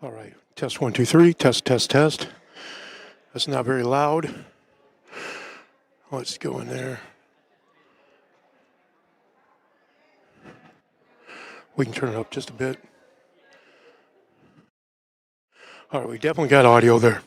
All right, test 1, 2, 3, test, test, test. That's not very loud. Let's go in there. We can turn it up just a bit. All right, we definitely got audio there.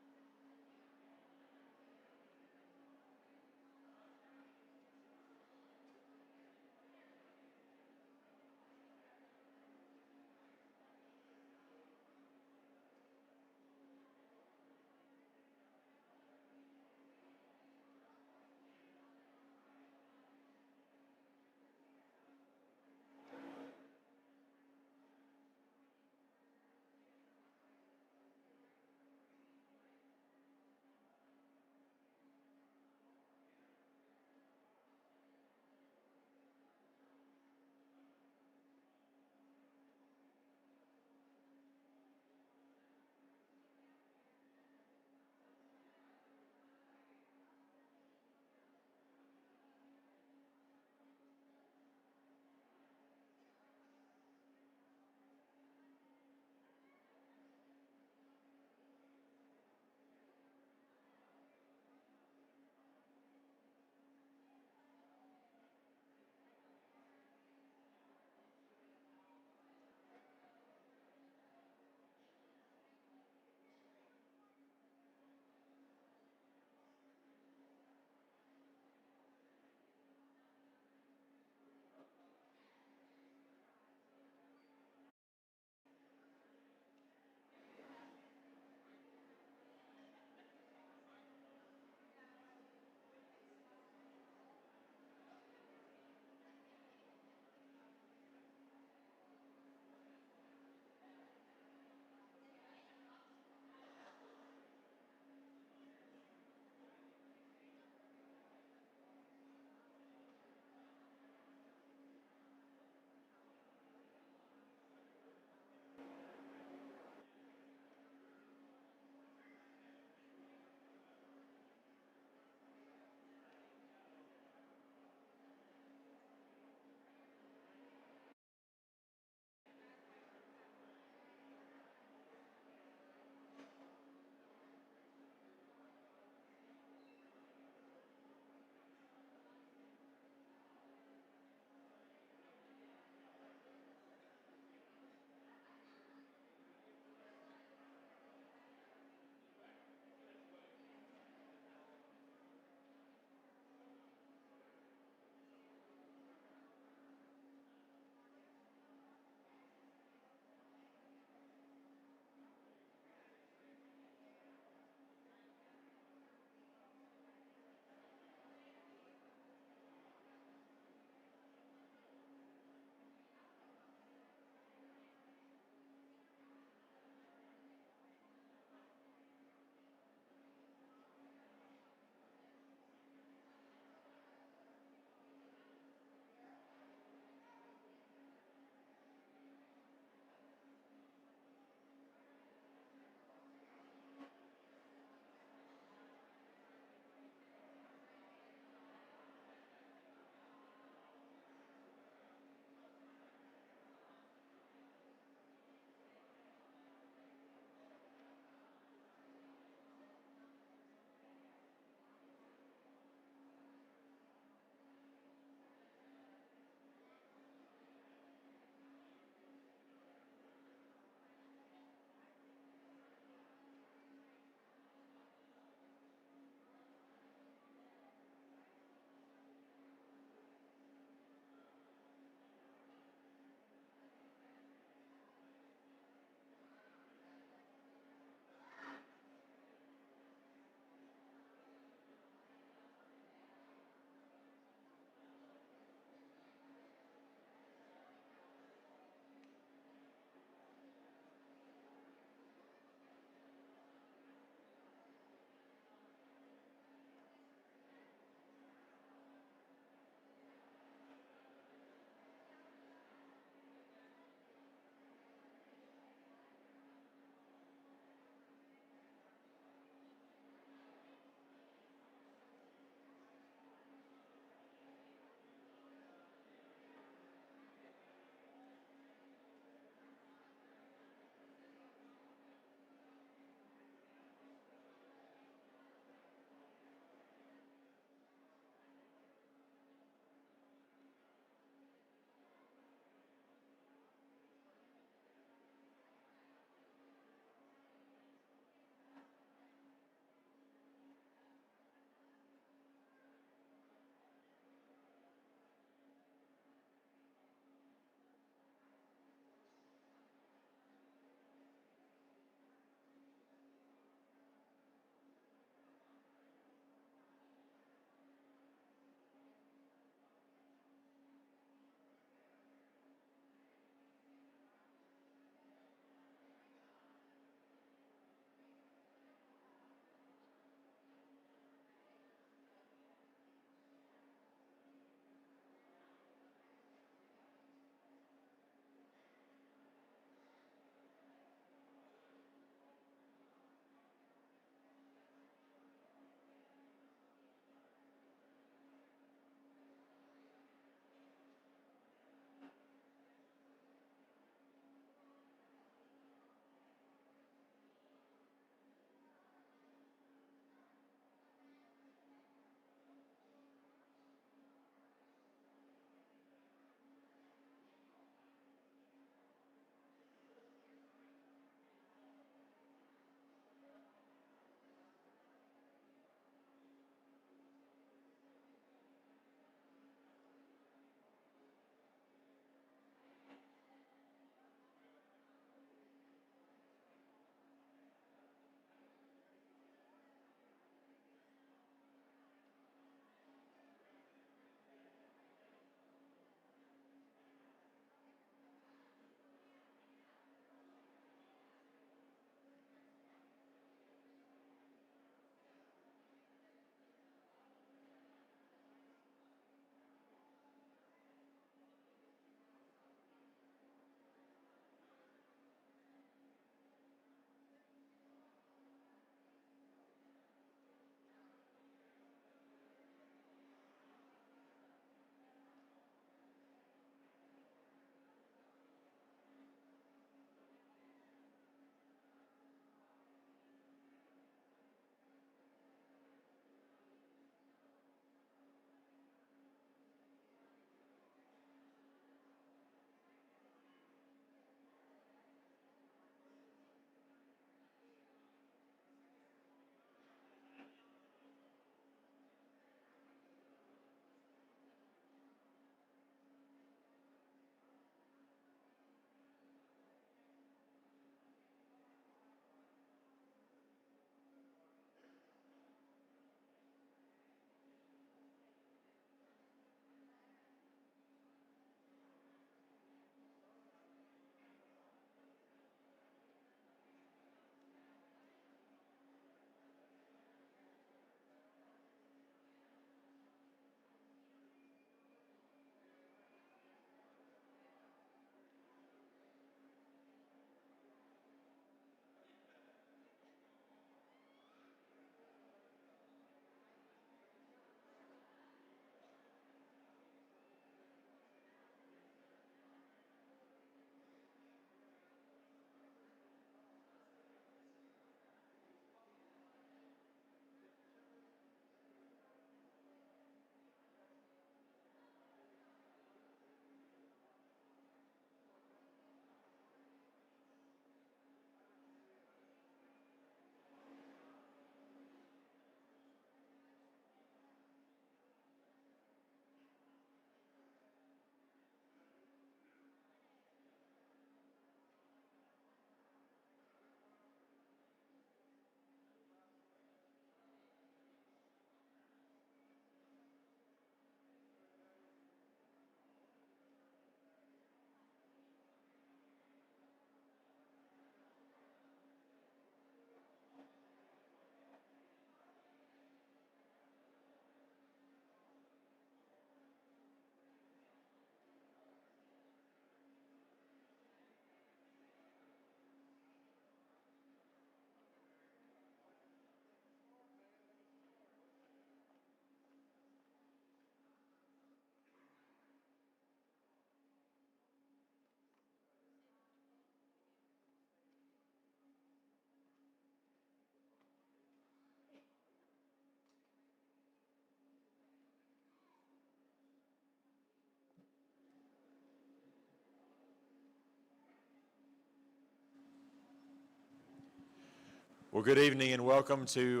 Well, good evening and welcome to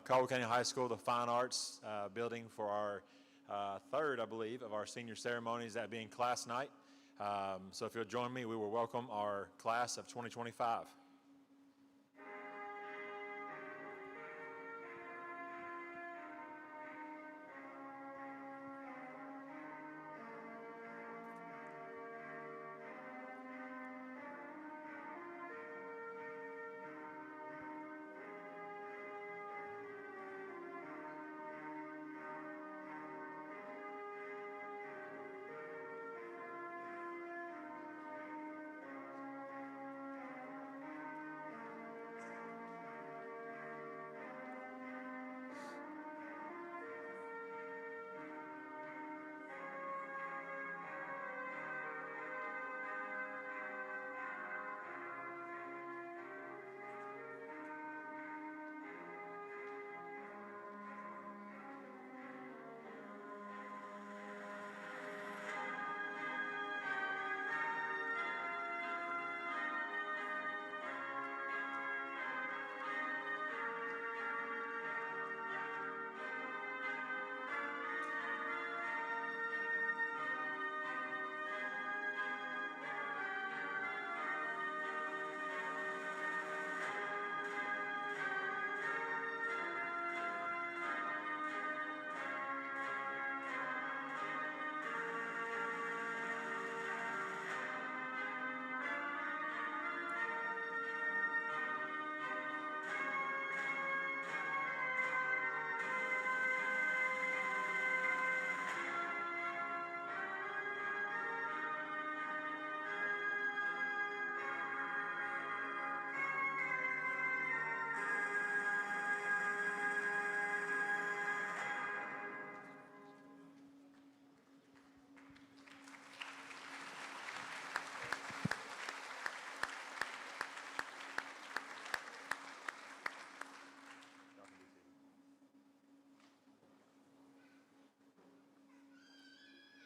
Caldwell County High School, the Fine Arts building for our third, I believe, of our senior ceremonies, that being class night. So if you'll join me, we will welcome our class of 2025.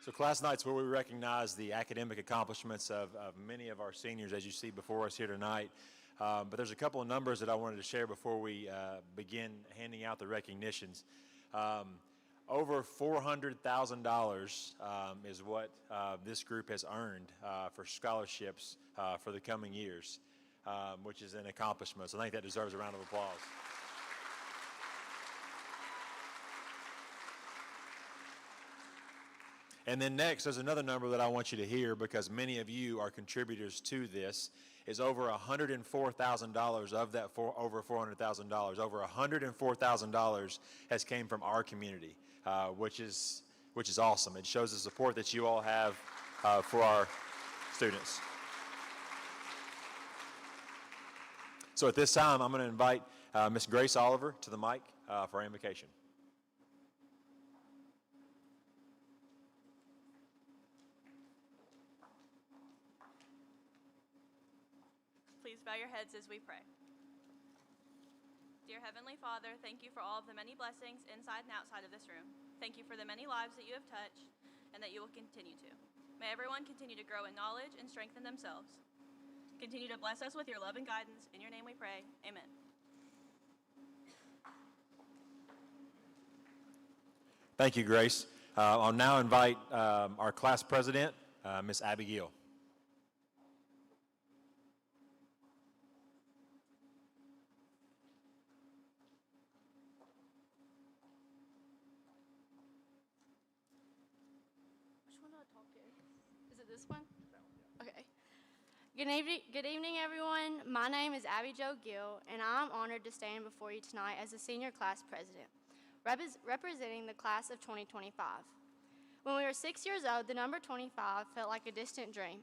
So class night's where we recognize the academic accomplishments of many of our seniors, as you see before us here tonight. But there's a couple of numbers that I wanted to share before we begin handing out the recognitions. Over $400,000 is what this group has earned for scholarships for the coming years, which is an accomplishment. So I think that deserves a round of applause. And then next, there's another number that I want you to hear, because many of you are contributors to this, is over $104,000 of that over $400,000. Over $104,000 has came from our community, which is awesome. It shows the support that you all have for our students. So at this time, I'm going to invite Miss Grace Oliver to the mic for our invocation. Please bow your heads as we pray. Dear Heavenly Father, thank you for all of the many blessings inside and outside of this room. Thank you for the many lives that you have touched and that you will continue to. May everyone continue to grow in knowledge and strengthen themselves. Continue to bless us with your love and guidance. In your name we pray. Amen. Thank you, Grace. I'll now invite our class president, Miss Abby Gill. Is it this one? Okay. Good evening, everyone. My name is Abby Jo Gill, and I'm honored to stand before you tonight as the senior class president, representing the class of 2025. When we were 6 years old, the number 25 felt like a distant dream,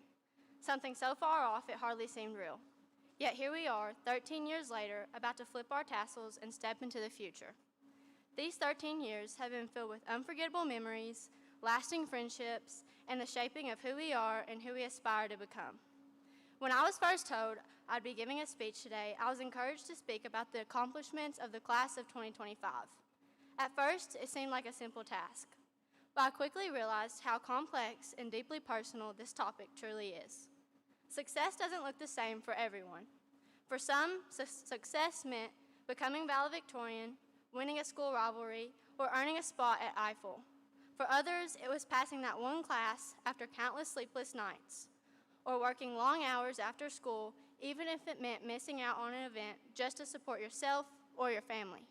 something so far off it hardly seemed real. Yet here we are, 13 years later, about to flip our tassels and step into the future. These 13 years have been filled with unforgettable memories, lasting friendships, and the shaping of who we are and who we aspire to become. When I was first told I'd be giving a speech today, I was encouraged to speak about the accomplishments of the class of 2025. At first, it seemed like a simple task, but I quickly realized how complex and deeply personal this topic truly is. Success doesn't look the same for everyone. For some, success meant becoming valedictorian, winning a school rivalry, or earning a spot at Eiffel. For others, it was passing that one class after countless sleepless nights, or working long hours after school, even if it meant missing out on an event just to support yourself or your family.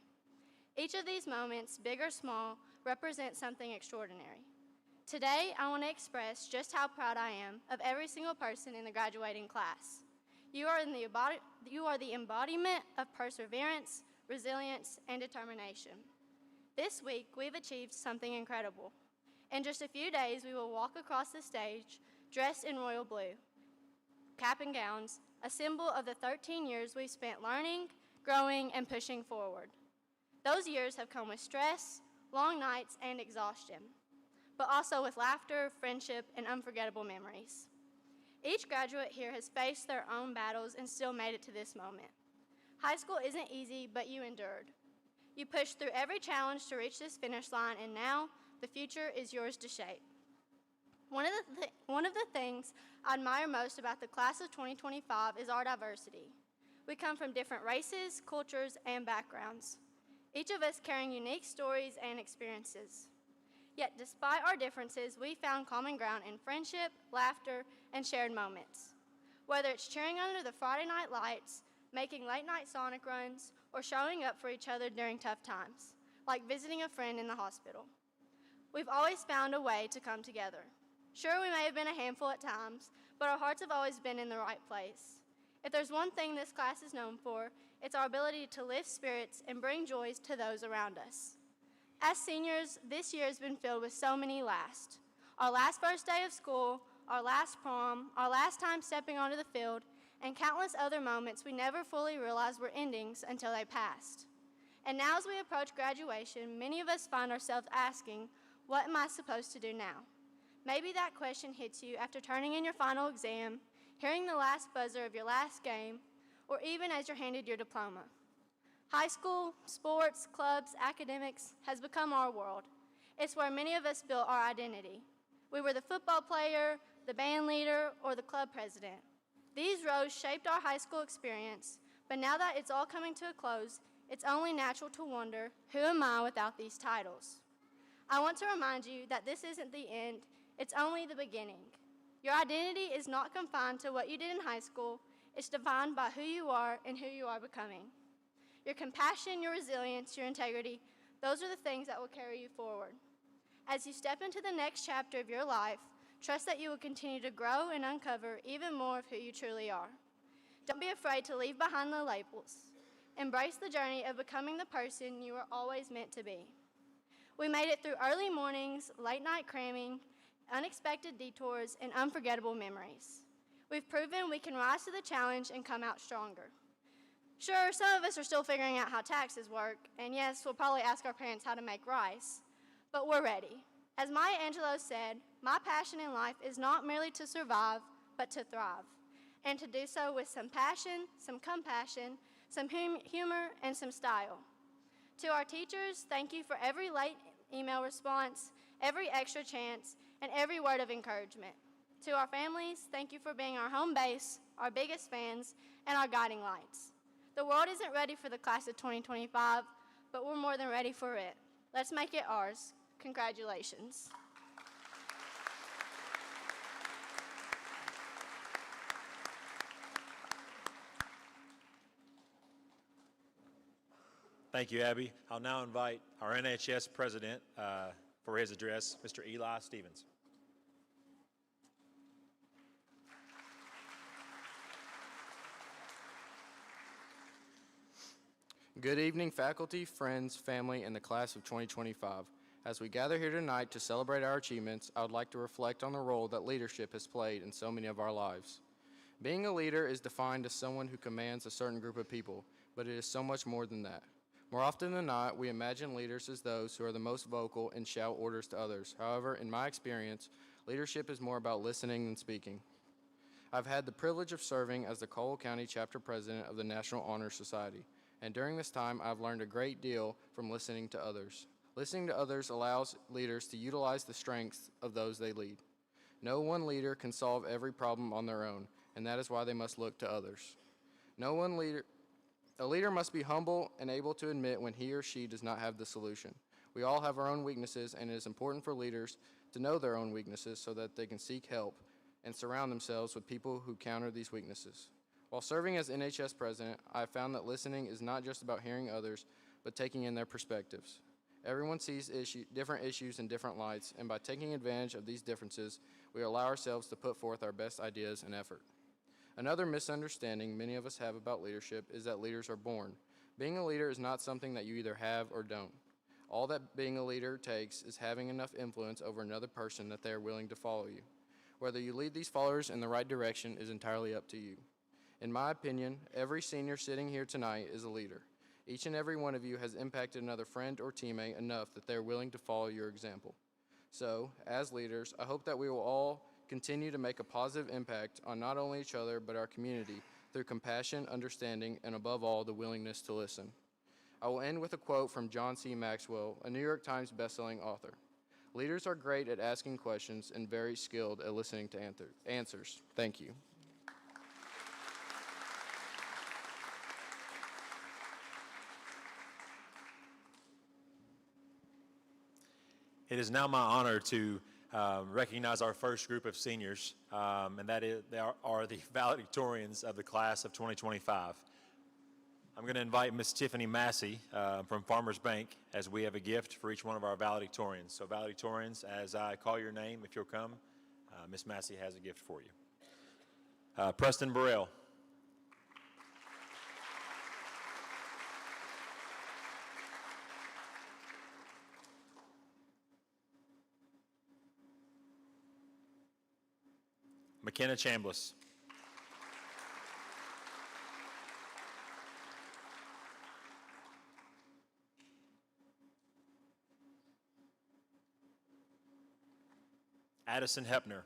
Each of these moments, big or small, represents something extraordinary. Today, I want to express just how proud I am of every single person in the graduating class. You are the embodiment of perseverance, resilience, and determination. This week, we've achieved something incredible. In just a few days, we will walk across the stage dressed in royal blue, cap and gowns, a symbol of the 13 years we've spent learning, growing, and pushing forward. Those years have come with stress, long nights, and exhaustion, but also with laughter, friendship, and unforgettable memories. Each graduate here has faced their own battles and still made it to this moment. High school isn't easy, but you endured. You pushed through every challenge to reach this finish line, and now the future is yours to shape. One of the things I admire most about the class of 2025 is our diversity. We come from different races, cultures, and backgrounds, each of us carrying unique stories and experiences. Yet, despite our differences, we found common ground in friendship, laughter, and shared moments. Whether it's cheering under the Friday night lights, making late-night Sonic runs, or showing up for each other during tough times, like visiting a friend in the hospital. We've always found a way to come together. Sure, we may have been a handful at times, but our hearts have always been in the right place. If there's one thing this class is known for, it's our ability to lift spirits and bring joys to those around us. As seniors, this year has been filled with so many lasts. Our last first day of school, our last prom, our last time stepping onto the field, and countless other moments we never fully realized were endings until they passed. And now as we approach graduation, many of us find ourselves asking, what am I supposed to do now? Maybe that question hits you after turning in your final exam, hearing the last buzzer of your last game, or even as you're handed your diploma. High school, sports, clubs, academics has become our world. It's where many of us built our identity. We were the football player, the band leader, or the club president. These roles shaped our high school experience, but now that it's all coming to a close, it's only natural to wonder, who am I without these titles? I want to remind you that this isn't the end, it's only the beginning. Your identity is not confined to what you did in high school, it's defined by who you are and who you are becoming. Your compassion, your resilience, your integrity, those are the things that will carry you forward. As you step into the next chapter of your life, trust that you will continue to grow and uncover even more of who you truly are. Don't be afraid to leave behind the labels. Embrace the journey of becoming the person you were always meant to be. We made it through early mornings, late night cramming, unexpected detours, and unforgettable memories. We've proven we can rise to the challenge and come out stronger. Sure, some of us are still figuring out how taxes work, and yes, we'll probably ask our parents how to make rice, but we're ready. As Maya Angelou said, my passion in life is not merely to survive, but to thrive, and to do so with some passion, some compassion, some humor, and some style. To our teachers, thank you for every late email response, every extra chance, and every word of encouragement. To our families, thank you for being our home base, our biggest fans, and our guiding lights. The world isn't ready for the class of 2025, but we're more than ready for it. Let's make it ours. Congratulations. Thank you, Abby. I'll now invite our NHS president for his address, Mr. Eli Stevens. Good evening, faculty, friends, family, and the class of 2025. As we gather here tonight to celebrate our achievements, I would like to reflect on the role that leadership has played in so many of our lives. Being a leader is defined as someone who commands a certain group of people, but it is so much more than that. More often than not, we imagine leaders as those who are the most vocal and shout orders to others. However, in my experience, leadership is more about listening than speaking. I've had the privilege of serving as the Caldwell County Chapter President of the National Honor Society, and during this time, I've learned a great deal from listening to others. Listening to others allows leaders to utilize the strengths of those they lead. No one leader can solve every problem on their own, and that is why they must look to others. No one leader A leader must be humble and able to admit when he or she does not have the solution. We all have our own weaknesses, and it is important for leaders to know their own weaknesses so that they can seek help and surround themselves with people who counter these weaknesses. While serving as NHS president, I have found that listening is not just about hearing others, but taking in their perspectives. Everyone sees different issues in different lights, and by taking advantage of these differences, we allow ourselves to put forth our best ideas and effort. Another misunderstanding many of us have about leadership is that leaders are born. Being a leader is not something that you either have or don't. All that being a leader takes is having enough influence over another person that they are willing to follow you. Whether you lead these followers in the right direction is entirely up to you. In my opinion, every senior sitting here tonight is a leader. Each and every one of you has impacted another friend or teammate enough that they are willing to follow your example. So, as leaders, I hope that we will all continue to make a positive impact on not only each other but our community through compassion, understanding, and above all, the willingness to listen. I will end with a quote from John C. Maxwell, a New York Times bestselling author. Leaders are great at asking questions and very skilled at listening to answers. Thank you. It is now my honor to recognize our first group of seniors, and they are the valedictorians of the class of 2025. I'm going to invite Miss Tiffany Massey from Farmers Bank, as we have a gift for each one of our valedictorians. So valedictorians, as I call your name, if you'll come, Miss Massey has a gift for you. Preston Burrell. McKenna Chambliss. Addison Hepner.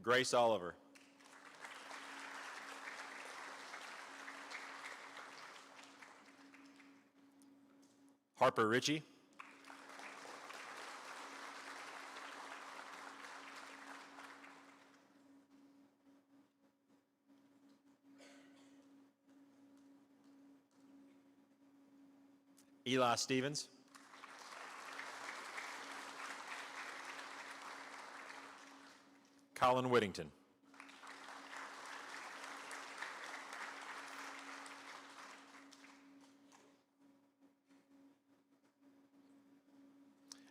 Grace Oliver. Harper Ritchie. Eli Stevens. Colin Whittington.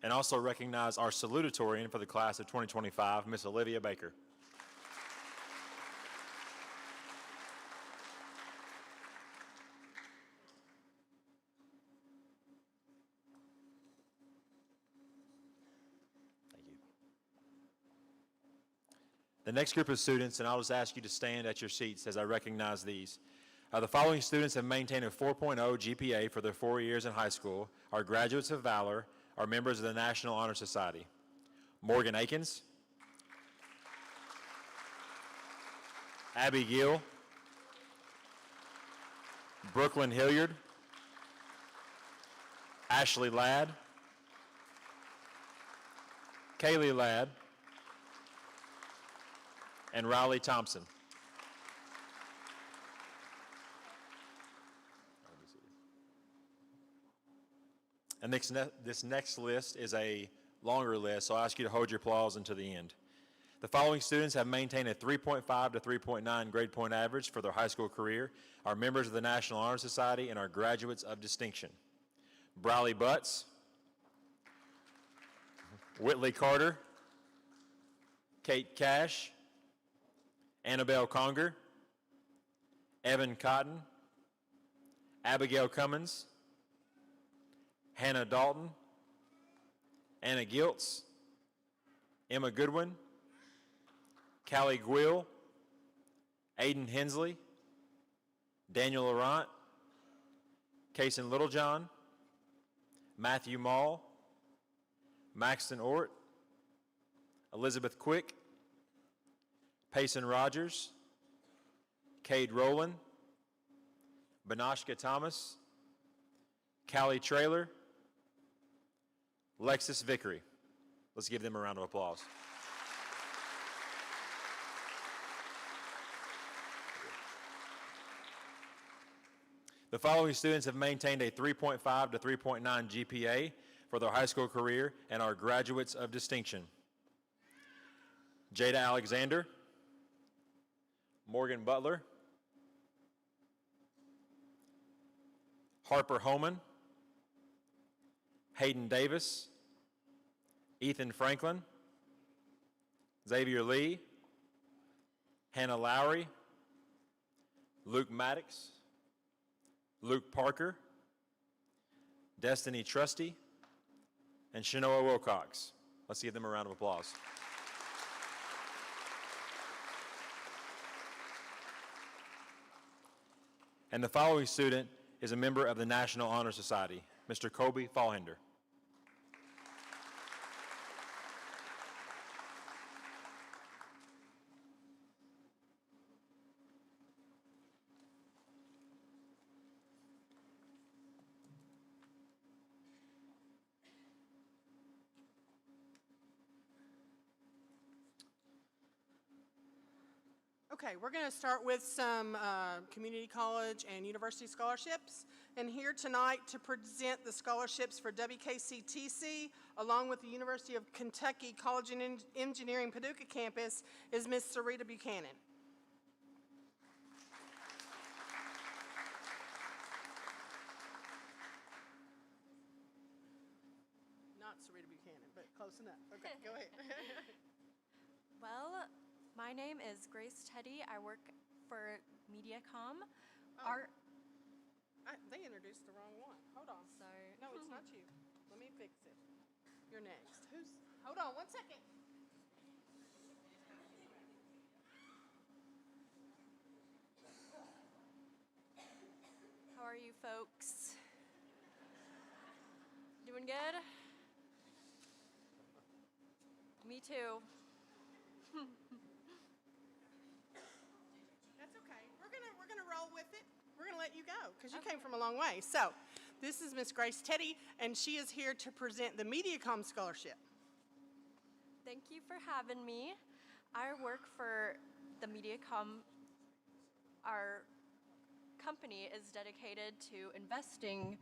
And also recognize our salutatorian for the class of 2025, Miss Olivia Baker. Thank you. The next group of students, and I'll just ask you to stand at your seats as I recognize these. The following students have maintained a 4.0 GPA for their 4 years in high school, are graduates of Valor, are members of the National Honor Society. Morgan Akins, Abby Gill, Brooklyn Hilliard, Ashley Ladd, Kaylee Ladd, and Riley Thompson. And this next list is a longer list, so I'll ask you to hold your applause until the end. The following students have maintained a 3.5 to 3.9 grade point average for their high school career, are members of the National Honor Society, and are graduates of distinction. Briley Butts, Whitley Carter, Kate Cash, Annabelle Conger, Evan Cotton, Abigail Cummins, Hannah Dalton, Anna Giltz, Emma Goodwin, Callie Gwill, Aiden Hensley, Daniel Laurent, Kason Littlejohn, Matthew Mall, Maxton Ort, Elizabeth Quick, Payson Rogers, Cade Rowland, Banashka Thomas, Callie Traylor, Lexus Vickery. Let's give them a round of applause. The following students have maintained a 3.5 to 3.9 GPA for their high school career and are graduates of distinction. Jada Alexander, Morgan Butler, Harper Homan, Hayden Davis, Ethan Franklin, Xavier Lee, Hannah Lowry, Luke Maddox, Luke Parker, Destiny Trusty, and Shanoa Wilcox. Let's give them a round of applause. And the following student is a member of the National Honor Society, Mr. Kobe Fallhinder. Okay, we're going to start with some community college and university scholarships. And here tonight to present the scholarships for WKCTC, along with the University of Kentucky College and Engineering Paducah campus, is Ms. Sarita Buchanan. Not Sarita Buchanan, but close enough. Okay, go ahead. Well, my name is Grace Teddy. I work for MediaCom. They introduced the wrong one. Hold on. Sorry. No, it's not you. Let me fix it. You're next. Hold on 1 second. How are you folks? Doing good? Me too. That's okay. We're gonna roll with it. We're gonna let you go because you came from a long way. So, this is Miss Grace Teddy, and she is here to present the MediaCom scholarship. Thank you for having me. I work for the MediaCom. Our company is dedicated to investing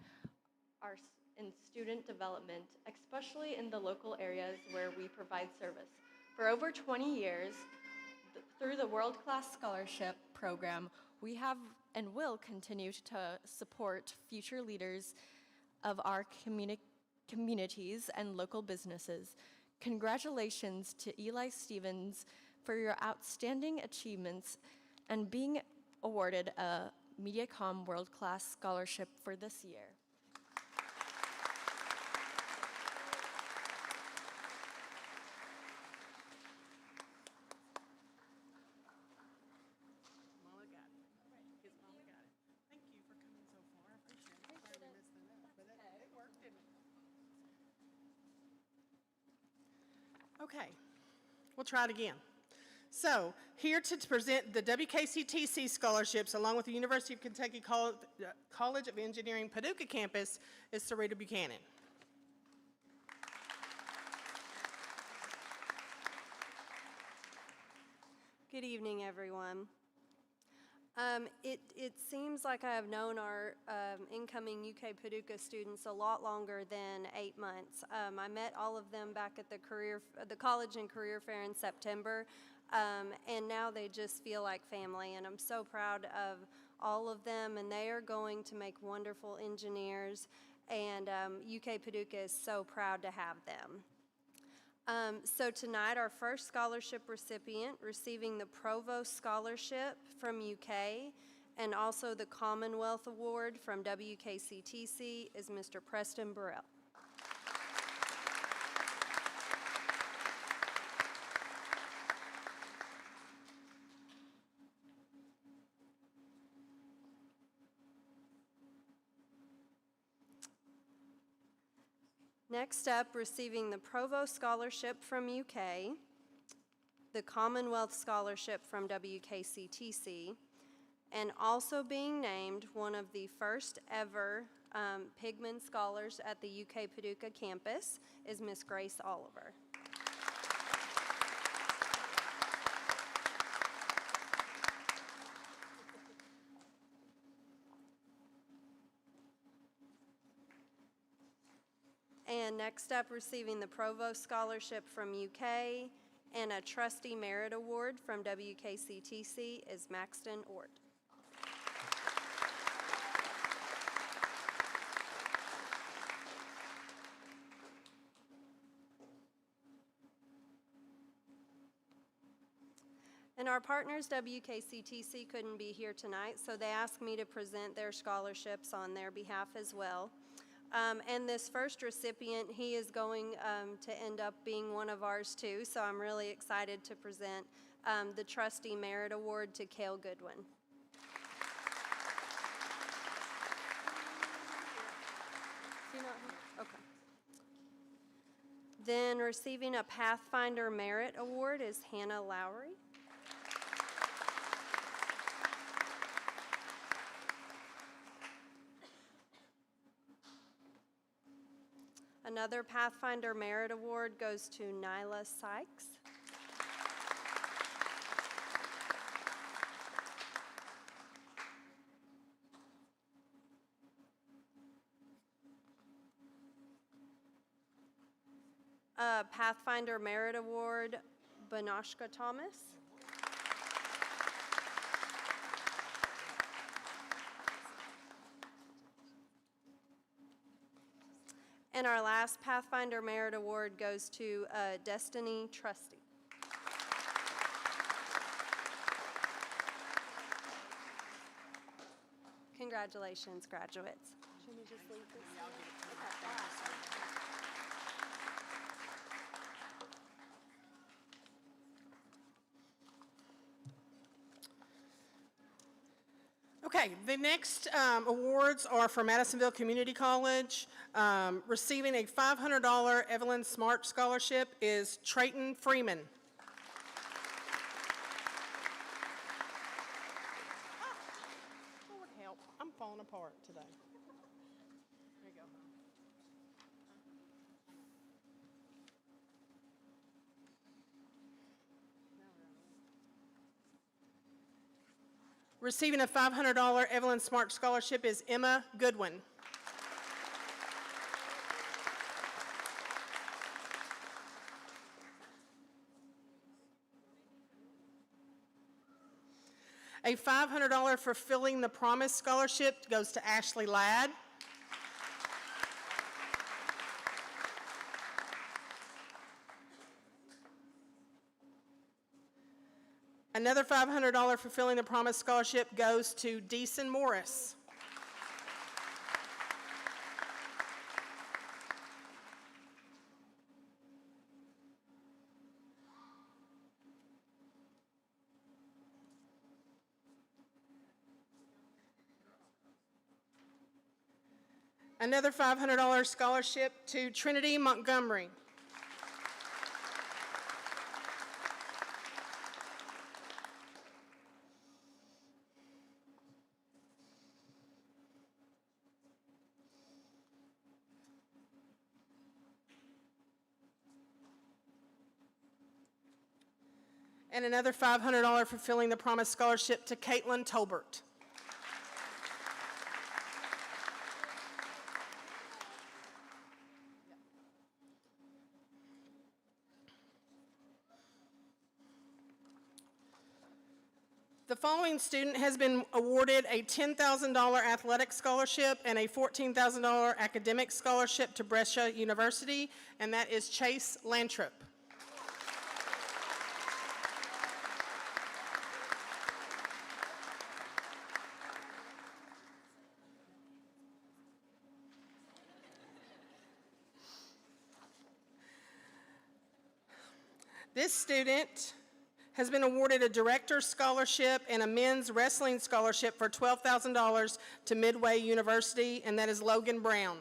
in student development, especially in the local areas where we provide service. For over 20 years, through the World Class Scholarship Program, we have and will continue to support future leaders of our communities and local businesses. Congratulations to Eli Stevens for your outstanding achievements and being awarded a MediaCom World Class Scholarship for this year. Mama got it. His mama got it. Thank you for coming so far. I appreciate it. Sorry we messed that up, but it worked, didn't it? Okay, we'll try it again. So, here to present the WKCTC scholarships along with the University of Kentucky College of Engineering Paducah campus is Sarita Buchanan. Good evening, everyone. It seems like I have known our incoming UK Paducah students a lot longer than 8 months. I met all of them back at the College and Career Fair in September, and now they just feel like family, and I'm so proud of all of them, and they are going to make wonderful engineers, and UK Paducah is so proud to have them. So tonight, our first scholarship recipient receiving the Provost Scholarship from UK and also the Commonwealth Award from WKCTC is Mr. Preston Burrell. Next up, receiving the Provost Scholarship from UK, the Commonwealth Scholarship from WKCTC, and also being named one of the first ever Pigman Scholars at the UK Paducah campus is Miss Grace Oliver. And next up, receiving the Provost Scholarship from UK and a Trustee Merit Award from WKCTC is Maxton Ort. And our partners, WKCTC, couldn't be here tonight, so they asked me to present their scholarships on their behalf as well. And this first recipient, he is going to end up being one of ours too, so I'm really excited to present the Trustee Merit Award to Cale Goodwin. Is he not here? Okay. Then receiving a Pathfinder Merit Award is Hannah Lowry. Another Pathfinder Merit Award goes to Nyla Sykes. Pathfinder Merit Award, Banashka Thomas. And our last Pathfinder Merit Award goes to Destiny Trusty. Congratulations, graduates. Should we just leave this? Okay, the next awards are for Madisonville Community College. Receiving a $500 Evelyn Smart Scholarship is Trayton Freeman. Lord help, I'm falling apart today. There you go. Receiving a $500 Evelyn Smart Scholarship is Emma Goodwin. A $500 Fulfilling the Promise Scholarship goes to Ashley Ladd. Another $500 Fulfilling the Promise Scholarship goes to Deason Morris. Another $500 scholarship to Trinity Montgomery. And another $500 Fulfilling the Promise Scholarship to Caitlin Tolbert. The following student has been awarded a $10,000 athletic scholarship and a $14,000 academic scholarship to Brescia University, and that is Chase Lantrip. This student has been awarded a director's scholarship and a men's wrestling scholarship for $12,000 to Midway University, and that is Logan Brown.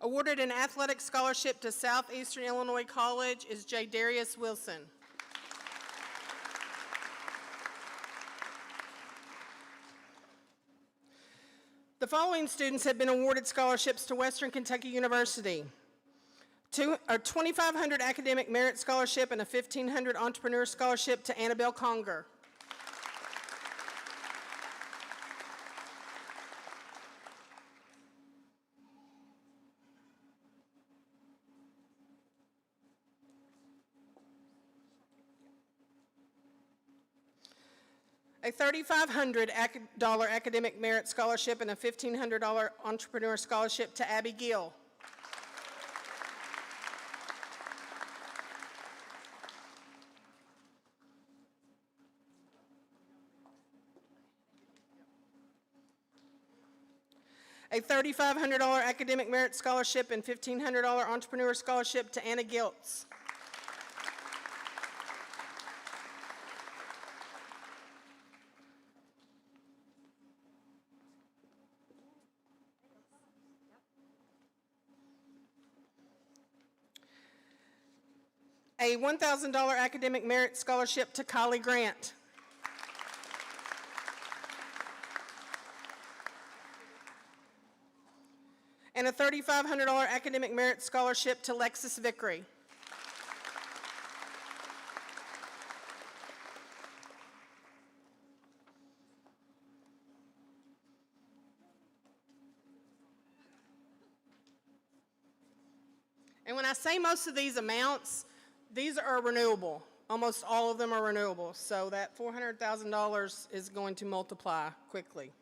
Awarded an athletic scholarship to Southeastern Illinois College is J. Darius Wilson. The following students have been awarded scholarships to Western Kentucky University. A 2,500 Academic Merit Scholarship and a 1,500 Entrepreneur Scholarship to Annabelle Conger. A $3,500 academic merit scholarship and a $1,500 entrepreneur scholarship to Abby Gill. A $3,500 academic merit scholarship and $1,500 entrepreneur scholarship to Anna Giltz. A $1,000 academic merit scholarship to Kylie Grant. And a $3,500 academic merit scholarship to Lexis Vickery. And when I say most of these amounts, these are renewable. Almost all of them are renewable. So that $400,000 is going to multiply quickly.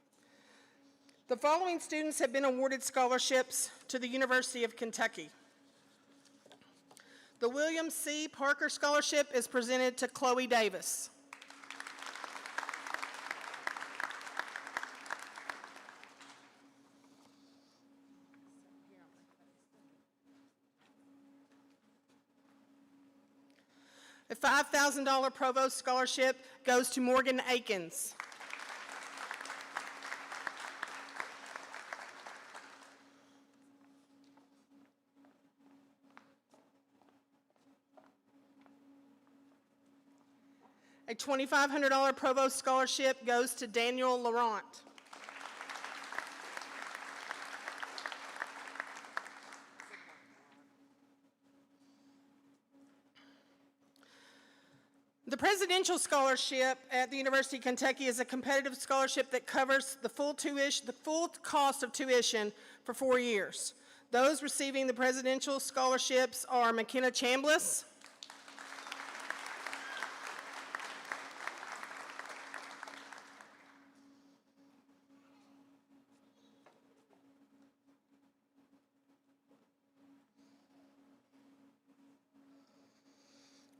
The following students have been awarded scholarships to the University of Kentucky. The William C. Parker Scholarship is presented to Chloe Davis. A $5,000 Provost Scholarship goes to Morgan Akins. A $2,500 Provost Scholarship goes to Daniel Laurent. The Presidential Scholarship at the University of Kentucky is a competitive scholarship that covers the full cost of tuition for 4 years. Those receiving the Presidential Scholarships are McKenna Chambliss,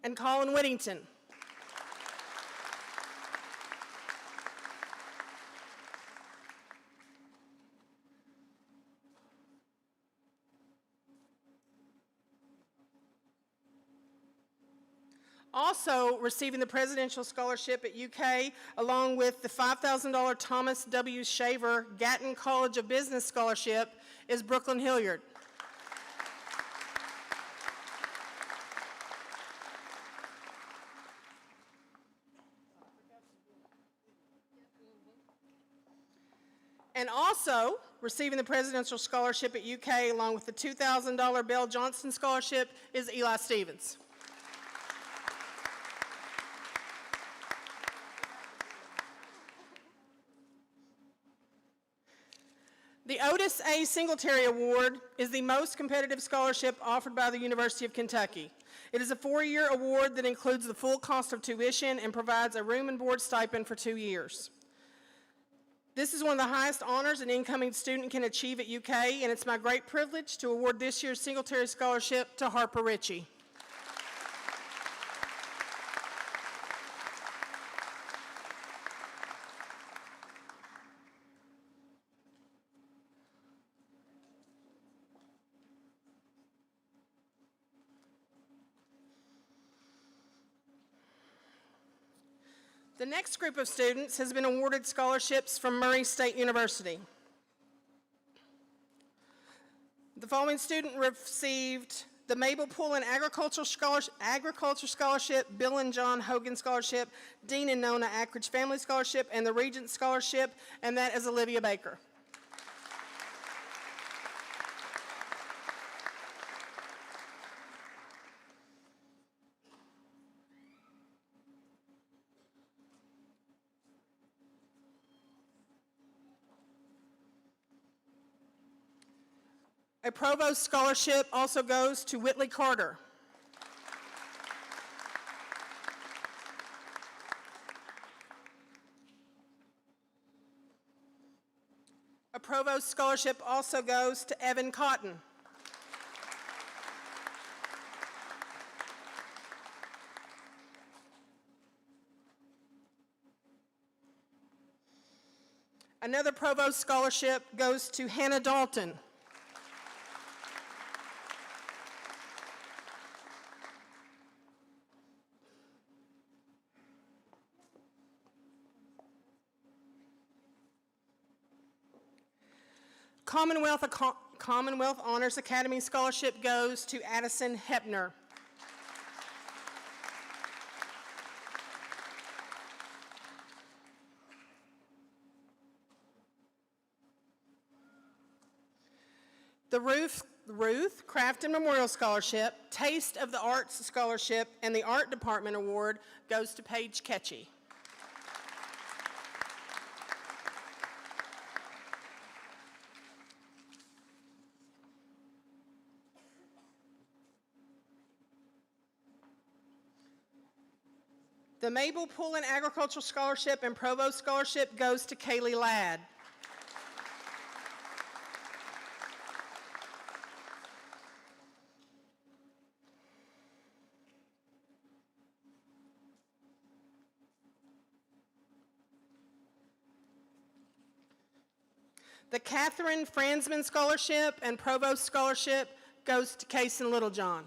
and Colin Whittington. Also receiving the Presidential Scholarship at UK, along with the $5,000 Thomas W. Shaver Gatton College of Business Scholarship, is Brooklyn Hilliard. And also receiving the Presidential Scholarship at UK, along with the $2,000 Bell Johnston Scholarship, is Eli Stevens. The Otis A. Singletary Award is the most competitive scholarship offered by the University of Kentucky. It is a 4-year award that includes the full cost of tuition and provides a room and board stipend for 2 years. This is one of the highest honors an incoming student can achieve at UK, and it's my great privilege to award this year's Singletary Scholarship to Harper Ritchie. The next group of students has been awarded scholarships from Murray State University. The following student received the Mabel Pullen Agriculture Scholarship, Bill and John Hogan Scholarship, Dean and Nona Ackridge Family Scholarship, and the Regent Scholarship, and that is Olivia Baker. A Provost Scholarship also goes to Whitley Carter. A Provost Scholarship also goes to Evan Cotton. Another Provost Scholarship goes to Hannah Dalton. Commonwealth Honors Academy Scholarship goes to Addison Hepner. The Ruth Crafton Memorial Scholarship, Taste of the Arts Scholarship, and the Art Department Award goes to Paige Ketchy. The Mabel Pullen Agricultural Scholarship and Provost Scholarship goes to Kaylee Ladd. The Catherine Franzman Scholarship and Provost Scholarship goes to Kason Littlejohn.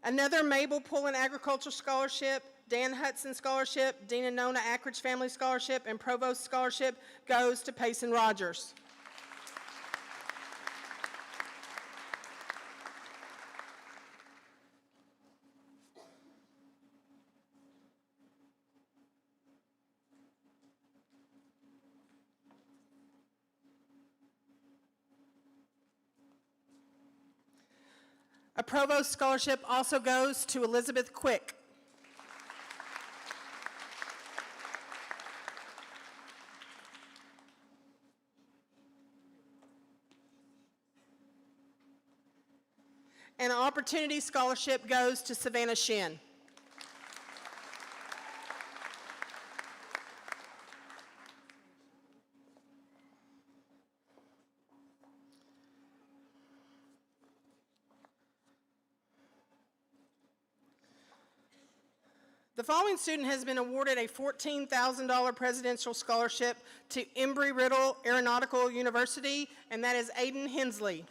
Another Mabel Pullen Agricultural Scholarship, Dan Hudson Scholarship, Dina Nona Ackridge Family Scholarship, and Provost Scholarship goes to Payson Rogers. A Provost Scholarship also goes to Elizabeth Quick. And an Opportunity Scholarship goes to Savannah Shin. The following student has been awarded a $14,000 presidential scholarship to Embry-Riddle Aeronautical University, and that is Aiden Hensley.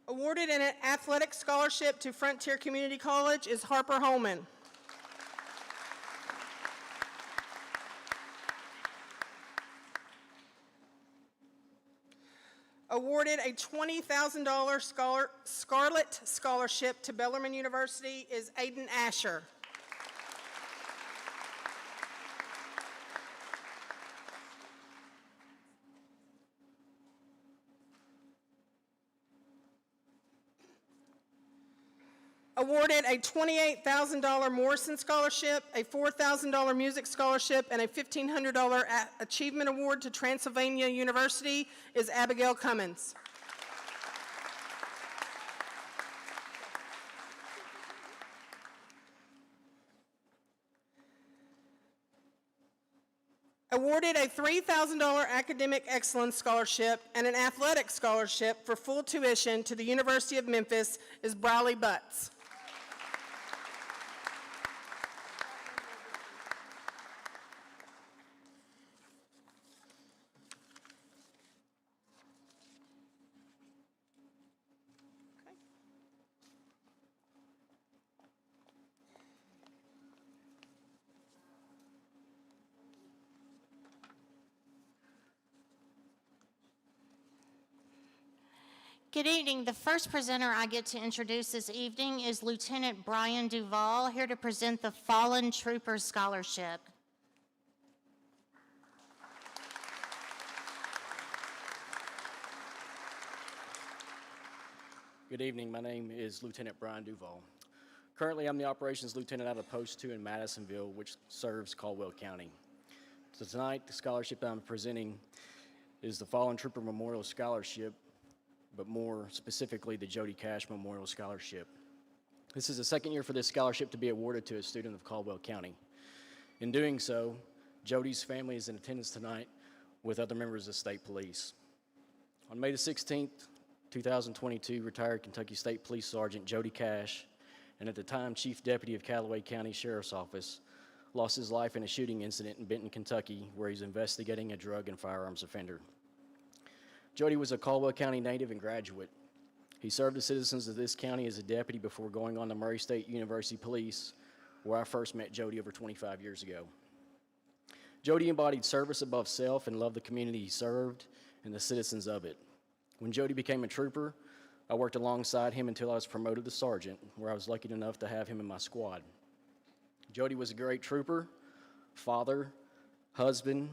Awarded an athletic scholarship to Frontier Community College is Harper Holman. Awarded a $20,000 Scarlet Scholarship to Bellarmine University is Aiden Asher. Awarded a $28,000 Morrison Scholarship, a $4,000 Music Scholarship, and a $1,500 Achievement Award to Transylvania University is Abigail Cummins. Awarded a $3,000 Academic Excellence Scholarship and an Athletic Scholarship for full tuition to the University of Memphis is Briley Butts. Good evening. The first presenter I get to introduce this evening is Lieutenant Brian Duvall, here to present the Fallen Troopers Scholarship. Good evening. My name is Lieutenant Brian Duvall. Currently, I'm the operations lieutenant out of Post 2 in Madisonville, which serves Caldwell County. So tonight, the scholarship that I'm presenting is the Fallen Trooper Memorial Scholarship, but more specifically, the Jody Cash Memorial Scholarship. This is the second year for this scholarship to be awarded to a student of Caldwell County. In doing so, Jody's family is in attendance tonight with other members of state police. On May the 16th, 2022, retired Kentucky State Police Sergeant Jody Cash, and at the time Chief Deputy of Callaway County Sheriff's Office, lost his life in a shooting incident in Benton, Kentucky, where he's investigating a drug and firearms offender. Jody was a Caldwell County native and graduate. He served the citizens of this county as a deputy before going on to Murray State University Police, where I first met Jody over 25 years ago. Jody embodied service above self and loved the community he served and the citizens of it. When Jody became a trooper, I worked alongside him until I was promoted to sergeant, where I was lucky enough to have him in my squad. Jody was a great trooper, father, husband,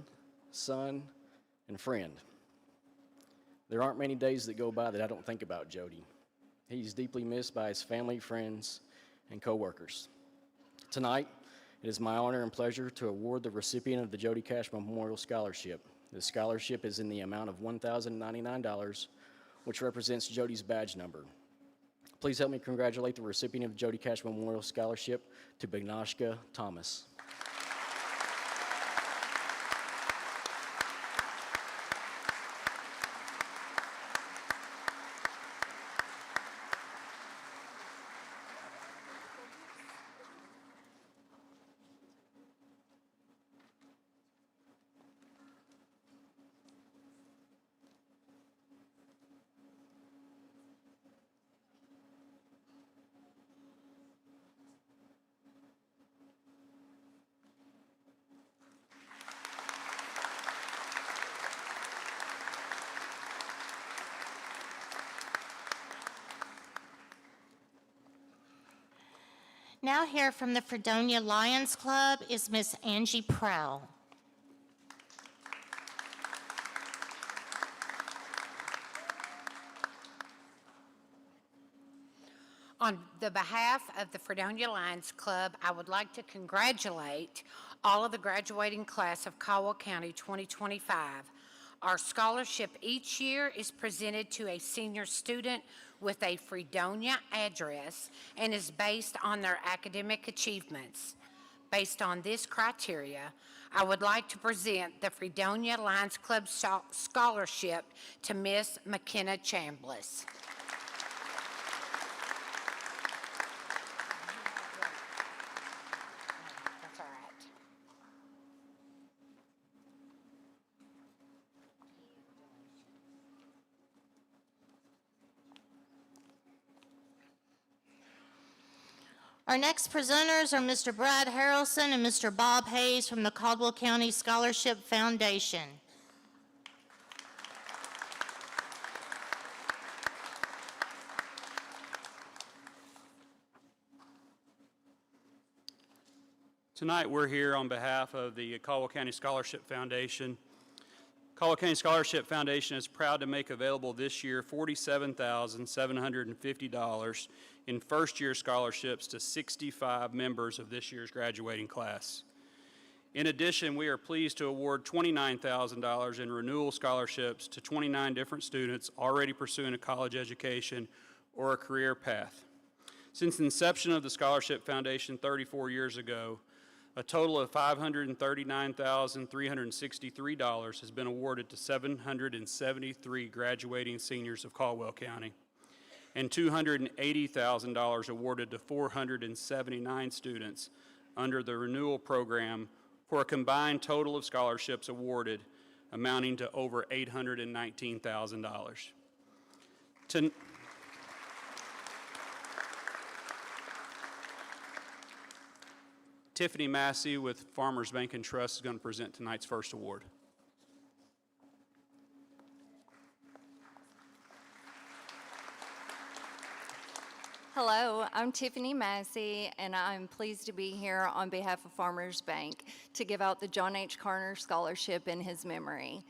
son, and friend. There aren't many days that go by that I don't think about Jody. He's deeply missed by his family, friends, and coworkers. Tonight, it is my honor and pleasure to award the recipient of the Jody Cash Memorial Scholarship. The scholarship is in the amount of $1,099, which represents Jody's badge number. Please help me congratulate the recipient of the Jody Cash Memorial Scholarship, to Bignashka Thomas. Now here from the Fredonia Lions Club is Miss Angie Prowl. On the behalf of the Fredonia Lions Club, I would like to congratulate all of the graduating class of Caldwell County 2025. Our scholarship each year is presented to a senior student with a Fredonia address and is based on their academic achievements. Based on this criteria, I would like to present the Fredonia Lions Club Scholarship to Miss McKenna Chambliss. That's all right. Our next presenters are Mr. Brad Harrelson and Mr. Bob Hayes from the Caldwell County Scholarship Foundation. Tonight we're here on behalf of the Caldwell County Scholarship Foundation. Caldwell County Scholarship Foundation is proud to make available this year $47,750 in first-year scholarships to 65 members of this year's graduating class. In addition, we are pleased to award $29,000 in renewal scholarships to 29 different students already pursuing a college education or a career path. Since the inception of the Scholarship Foundation 34 years ago, a total of $539,363 has been awarded to 773 graduating seniors of Caldwell County, and $280,000 awarded to 479 students under the renewal program, for a combined total of scholarships awarded amounting to over $819,000. Tiffany Massey with Farmers Bank and Trust is going to present tonight's first award. Hello, I'm Tiffany Massey, and I'm pleased to be here on behalf of Farmers Bank to give out the John H. Carter Scholarship in his memory.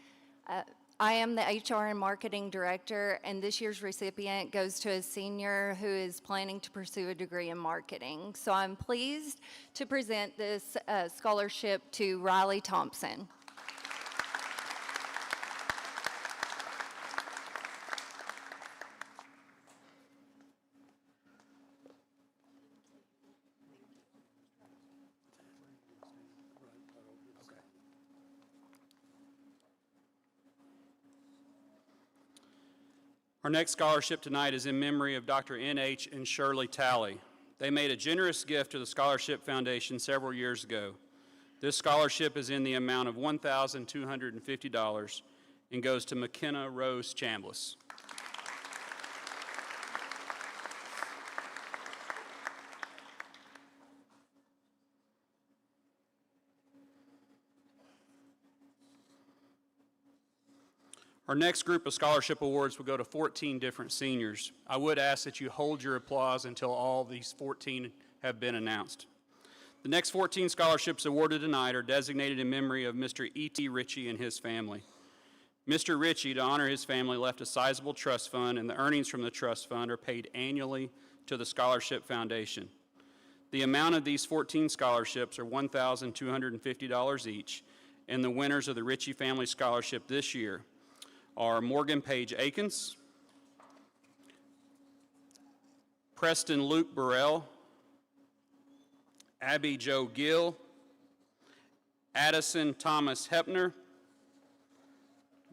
I am the HR and Marketing Director, and this year's recipient goes to a senior who is planning to pursue a degree in marketing. So I'm pleased to present this scholarship to Riley Thompson. Our next scholarship tonight is in memory of Dr. N.H. and Shirley Talley. They made a generous gift to the Scholarship Foundation several years ago. This scholarship is in the amount of $1,250 and goes to McKenna Rose Chambliss. Our next group of scholarship awards will go to 14 different seniors. I would ask that you hold your applause until all these 14 have been announced. The next 14 scholarships awarded tonight are designated in memory of Mr. E.T. Ritchie and his family. Mr. Ritchie, to honor his family, left a sizable trust fund, and the earnings from the trust fund are paid annually to the Scholarship Foundation. The amount of these 14 scholarships are $1,250 each, and the winners of the Ritchie Family Scholarship this year are Morgan Page Akins, Preston Luke Burrell, Abby Jo Gill, Addison Thomas Hepner,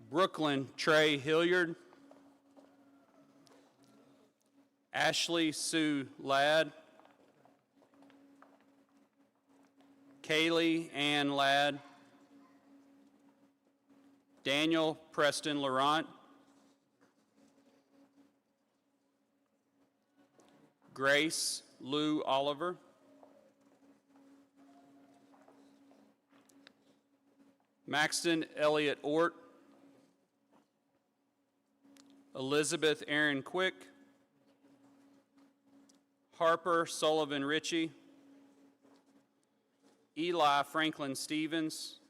Brooklyn Trey Hilliard, Ashley Sue Ladd, Kaylee Ann Ladd, Daniel Preston Laurent, Grace Lou Oliver, Maxton Elliott Ort, Elizabeth Aaron Quick, Harper Sullivan Ritchie, Eli Franklin Stevens,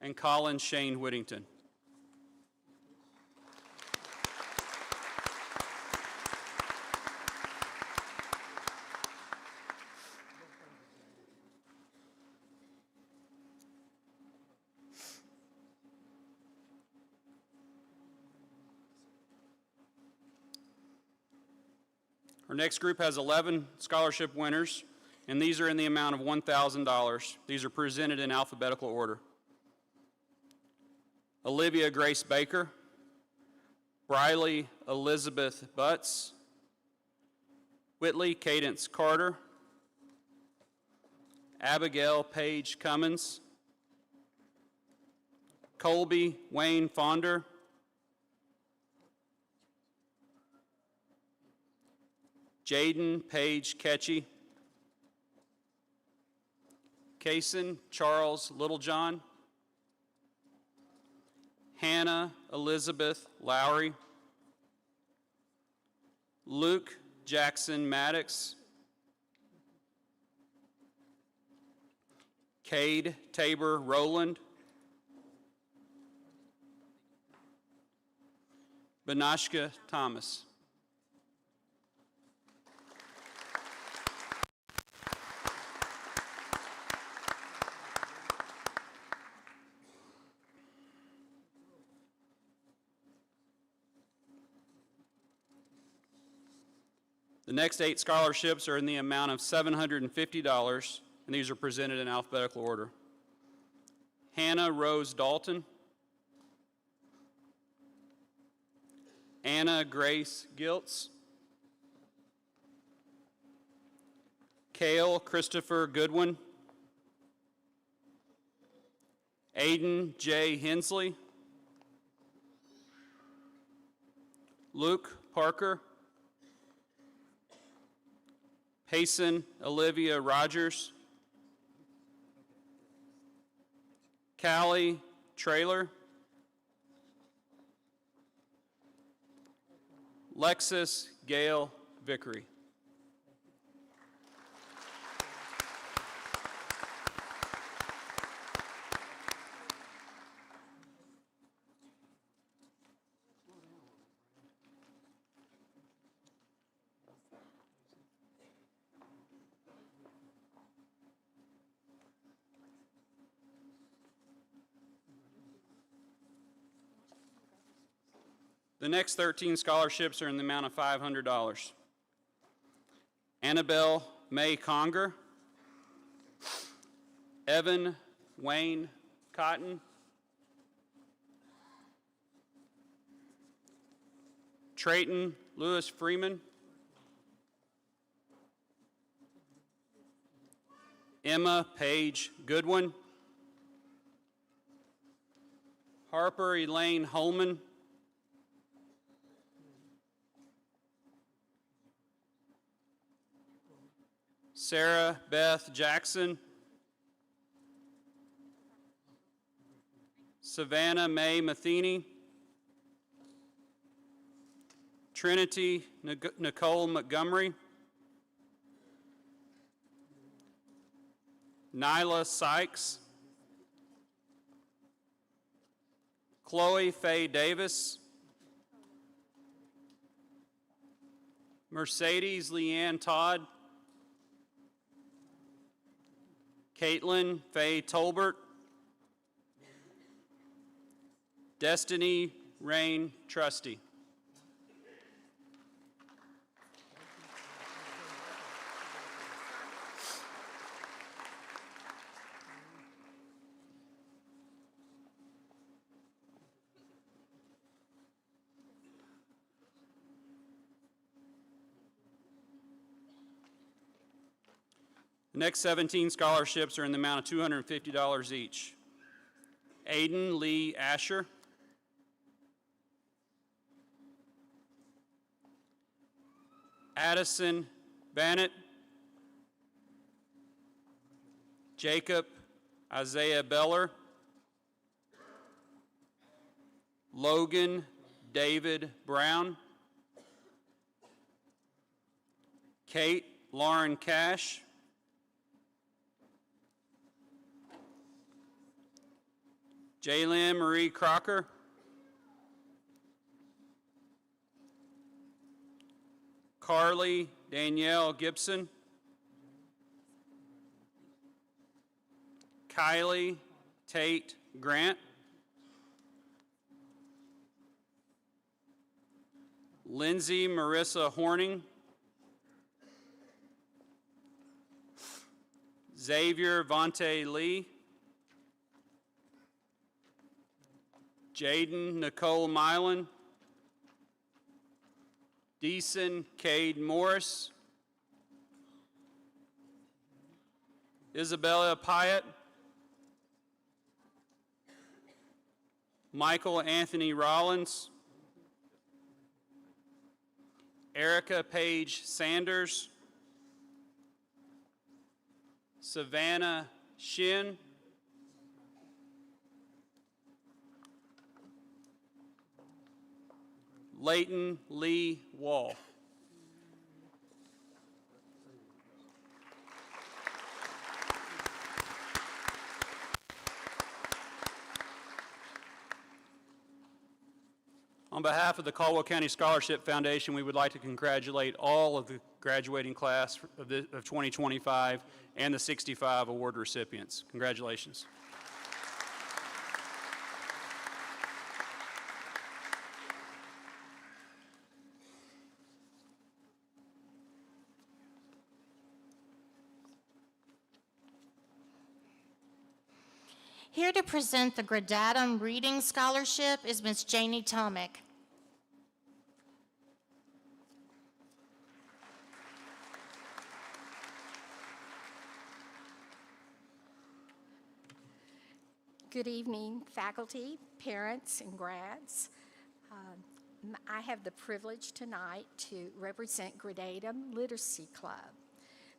and Colin Shane Whittington. Our next group has 11 scholarship winners, and these are in the amount of $1,000. These are presented in alphabetical order. Olivia Grace Baker, Briley Elizabeth Butts, Whitley Cadence Carter, Abigail Page Cummins, Colby Wayne Fonder, Jaden Page Ketchy, Kaysen Charles Littlejohn, Hannah Elizabeth Lowry, Luke Jackson Maddox, Cade Tabor Rowland, Banashka Thomas. The next 8 scholarships are in the amount of $750, and these are presented in alphabetical order. Hannah Rose Dalton, Anna Grace Giltz, Cale Christopher Goodwin, Aiden J. Hensley, Luke Parker, Payson Olivia Rogers, Callie Traylor, Lexus Gale Vickery. The next 13 scholarships are in the amount of $500. Annabelle May Conger, Evan Wayne Cotton, Trayton Lewis Freeman, Emma Page Goodwin, Harper Elaine Holman, Sarah Beth Jackson, Savannah Mae Matheny, Trinity Nicole Montgomery, Nyla Sykes, Chloe Faye Davis, Mercedes Leanne Todd, Caitlin Faye Tolbert, Destiny Rain Trusty. The next 17 scholarships are in the amount of $250 each. Aiden Lee Asher, Addison Bannett, Jacob Isaiah Beller, Logan David Brown, Kate Lauren Cash, Jaylynn Marie Crocker, Carly Danielle Gibson, Kylie Tate Grant, Lindsay Marissa Horning, Xavier Vontae Lee, Jaden Nicole Milan, Deason Cade Morris, Isabella Pyatt, Michael Anthony Rollins, Erica Paige Sanders, Savannah Shin, Leighton Lee Wall. On behalf of the Caldwell County Scholarship Foundation, we would like to congratulate all of the graduating class of 2025 and the 65 award recipients. Congratulations. Here to present the Gradatum Reading Scholarship is Ms. Janie Tomick. Good evening, faculty, parents, and grads. I have the privilege tonight to represent Gradatum Literacy Club.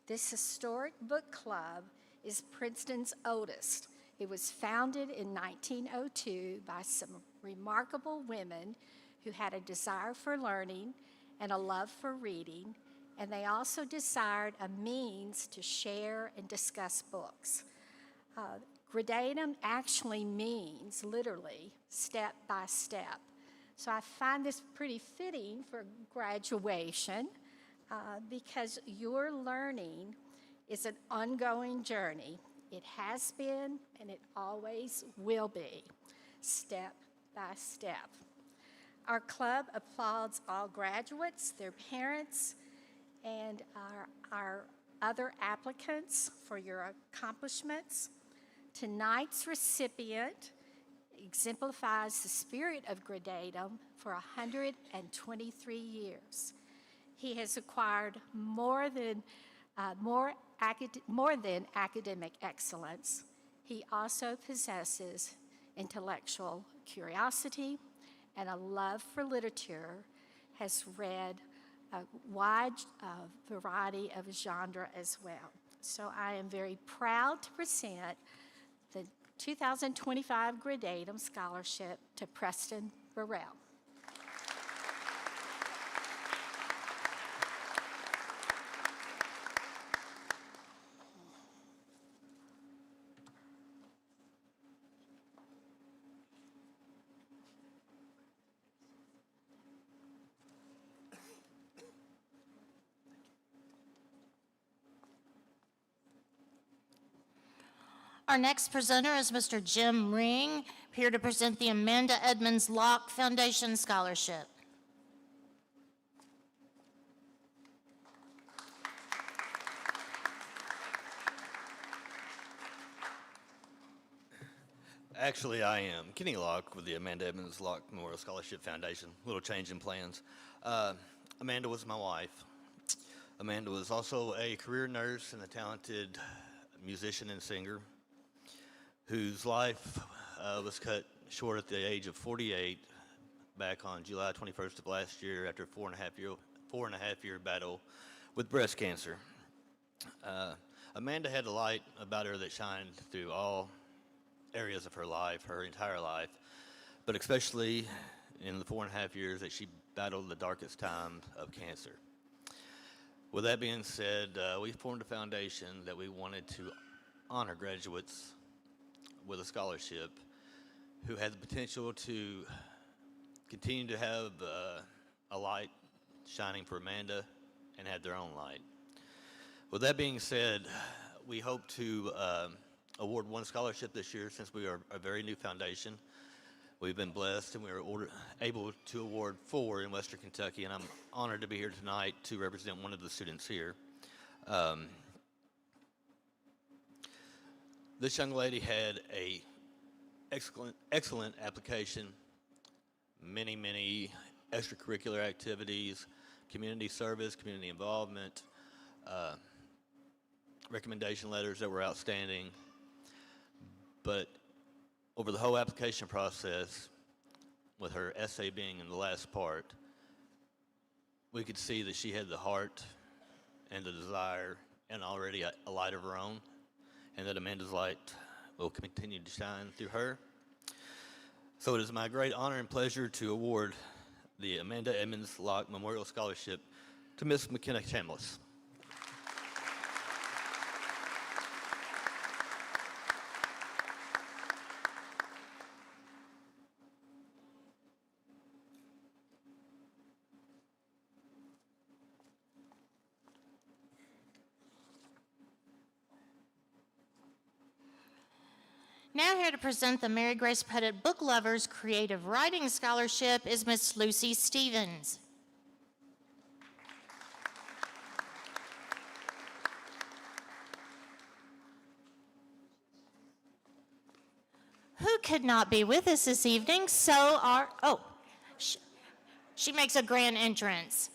This historic book club is Princeton's oldest. It was founded in 1902 by some remarkable women who had a desire for learning and a love for reading, and they also desired a means to share and discuss books. Gradatum actually means, literally, step by step. So I find this pretty fitting for graduation because your learning is an ongoing journey. It has been and it always will be, step by step. Our club applauds all graduates, their parents, and our other applicants for your accomplishments. Tonight's recipient exemplifies the spirit of Gradatum for 123 years. He has acquired more than academic excellence. He also possesses intellectual curiosity and a love for literature, has read a wide variety of genre as well. So I am very proud to present the 2025 Gradatum Scholarship to Preston Burrell. Our next presenter is Mr. Jim Ring, here to present the Amanda Edmonds Locke Foundation Scholarship. Actually, I am Kenny Locke with the Amanda Edmonds Locke Memorial Scholarship Foundation. A little change in plans. Amanda was my wife. Amanda was also a career nurse and a talented musician and singer whose life was cut short at the age of 48 back on July 21st of last year after a four and a half year battle with breast cancer. Amanda had a light about her that shined through all areas of her life, her entire life, but especially in the 4.5 years that she battled the darkest time of cancer. With that being said, we formed a foundation that we wanted to honor graduates with a scholarship who had the potential to continue to have a light shining for Amanda and had their own light. With that being said, we hope to award one scholarship this year since we are a very new foundation. We've been blessed and we were able to award 4 in Western Kentucky, and I'm honored to be here tonight to represent one of the students here. This young lady had a excellent application, many extracurricular activities, community service, community involvement, recommendation letters that were outstanding. But over the whole application process, with her essay being in the last part, we could see that she had the heart and the desire and already a light of her own, and that Amanda's light will continue to shine through her. So it is my great honor and pleasure to award the Amanda Edmonds Locke Memorial Scholarship to Miss McKenna Chambliss. Now here to present the Mary Grace Pettit Book Lovers Creative Writing Scholarship is Miss Lucy Stevens. Who could not be with us this evening? She makes a grand entrance.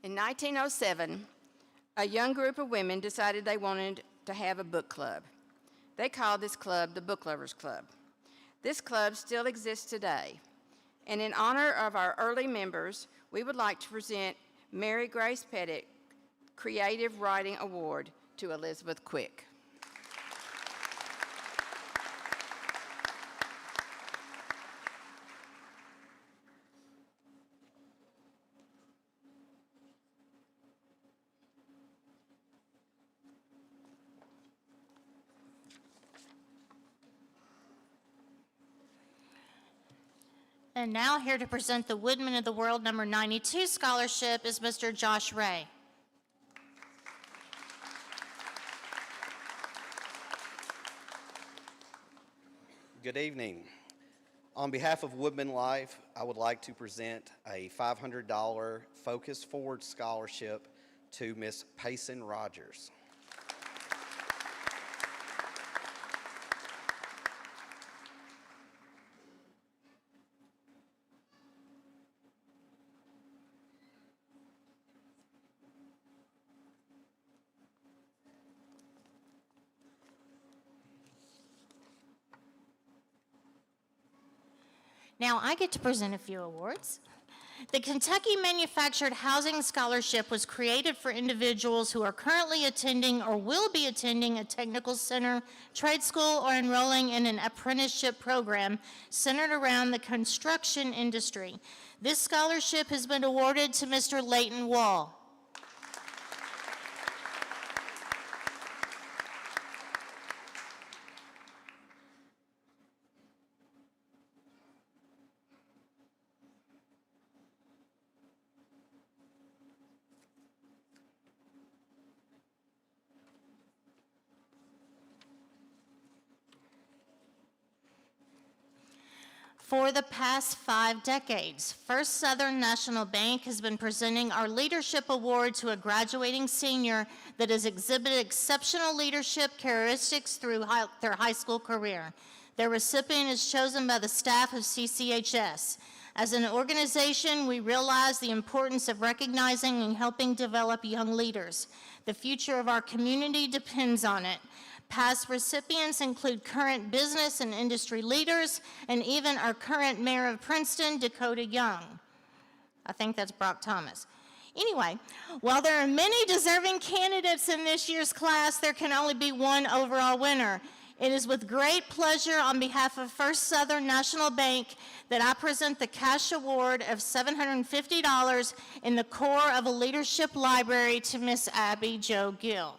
In 1907, a young group of women decided they wanted to have a book club. They called this club the Book Lovers Club. This club still exists today. And in honor of our early members, we would like to present Mary Grace Pettit Creative Writing Award to Elizabeth Quick. And now here to present the Woodman of the World number 92 scholarship is Mr. Josh Ray. Good evening. On behalf of Woodman Life, I would like to present a $500 Focus Forward Scholarship to Miss Payson Rogers. Now I get to present a few awards. The Kentucky Manufactured Housing Scholarship was created for individuals who are currently attending or will be attending a technical center, trade school, or enrolling in an apprenticeship program centered around the construction industry. This scholarship has been awarded to Mr. Leighton Wall. For the past 5 decades, First Southern National Bank has been presenting our Leadership Award to a graduating senior that has exhibited exceptional leadership characteristics through their high school career. Their recipient is chosen by the staff of CCHS. As an organization, we realize the importance of recognizing and helping develop young leaders. The future of our community depends on it. Past recipients include current business and industry leaders, and even our current mayor of Princeton, Dakota Young. I think that's Brock Thomas. Anyway, while there are many deserving candidates in this year's class, there can only be one overall winner. It is with great pleasure on behalf of First Southern National Bank that I present the cash award of $750 in the core of a leadership library to Miss Abby Jo Gill.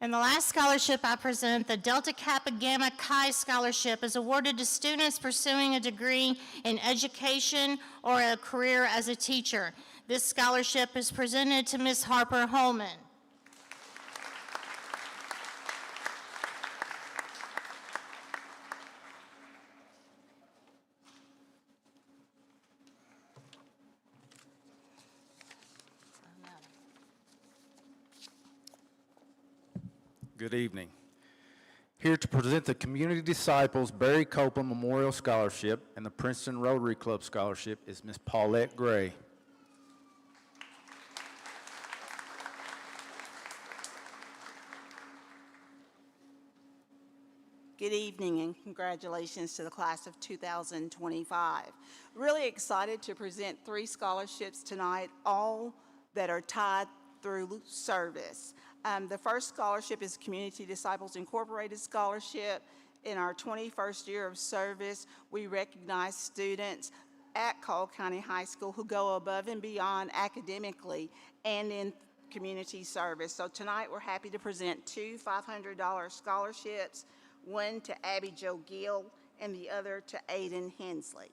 And the last scholarship I present, the Delta Kappa Gamma Chi Scholarship, is awarded to students pursuing a degree in education or a career as a teacher. This scholarship is presented to Ms. Harper Holman. Good evening. Here to present the Community Disciples Barry Copeland Memorial Scholarship and the Princeton Rotary Club Scholarship is Ms. Paulette Gray. Good evening and congratulations to the class of 2025. Really excited to present 3 scholarships tonight, all that are tied through service. The first scholarship is Community Disciples Incorporated Scholarship. In our 21st year of service, we recognize students at Caldwell County High School who go above and beyond academically and in community service. So tonight we're happy to present 2 $500 scholarships, one to Abby Jo Gill and the other to Aiden Hensley.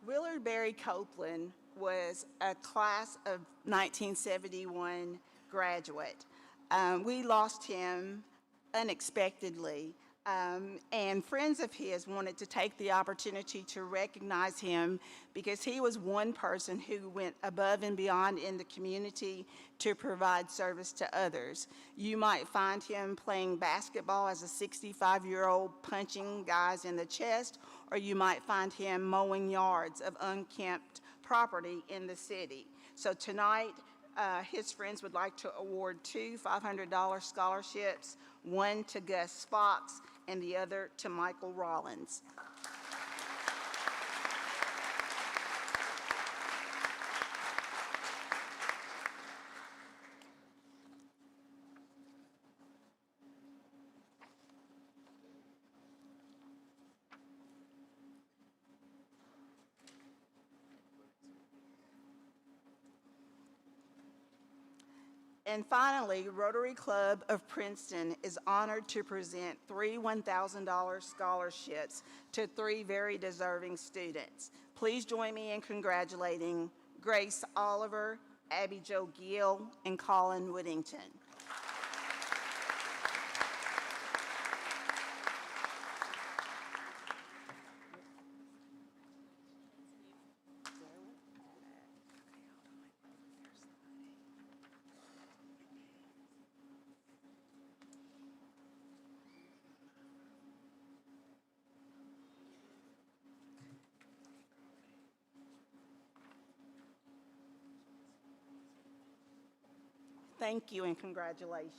Willard Barry Copeland was a class of 1971 graduate. We lost him unexpectedly, and friends of his wanted to take the opportunity to recognize him because he was one person who went above and beyond in the community to provide service to others. You might find him playing basketball as a 65-year-old punching guys in the chest, or you might find him mowing yards of unkempt property in the city. So tonight, his friends would like to award two $500 scholarships, one to Gus Fox and the other to Michael Rollins. And finally, Rotary Club of Princeton is honored to present three $1,000 scholarships to three very deserving students. Please join me in congratulating Grace Oliver, Abby Jo Gill, and Colin Whittington. Thank you and congratulations.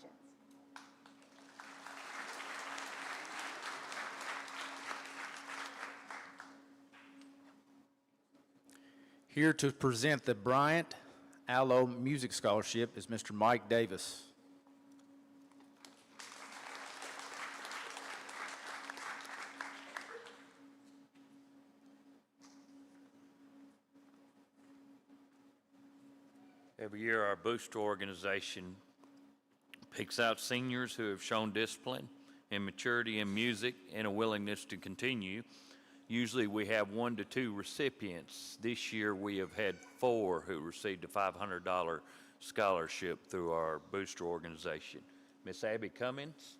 Here to present the Bryant Allo Music Scholarship is Mr. Mike Davis. Every year, our booster organization picks out seniors who have shown discipline and maturity in music and a willingness to continue. Usually we have 1 to 2 recipients. This year we have had 4 who received a $500 scholarship through our booster organization. Miss Abby Cummins.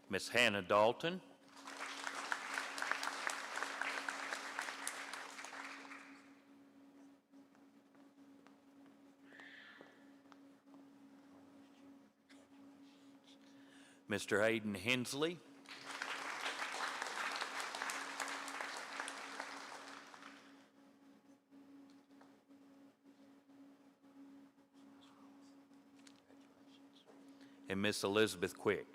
Miss Hannah Dalton. Mr. Hayden Hensley. And Miss Elizabeth Quick.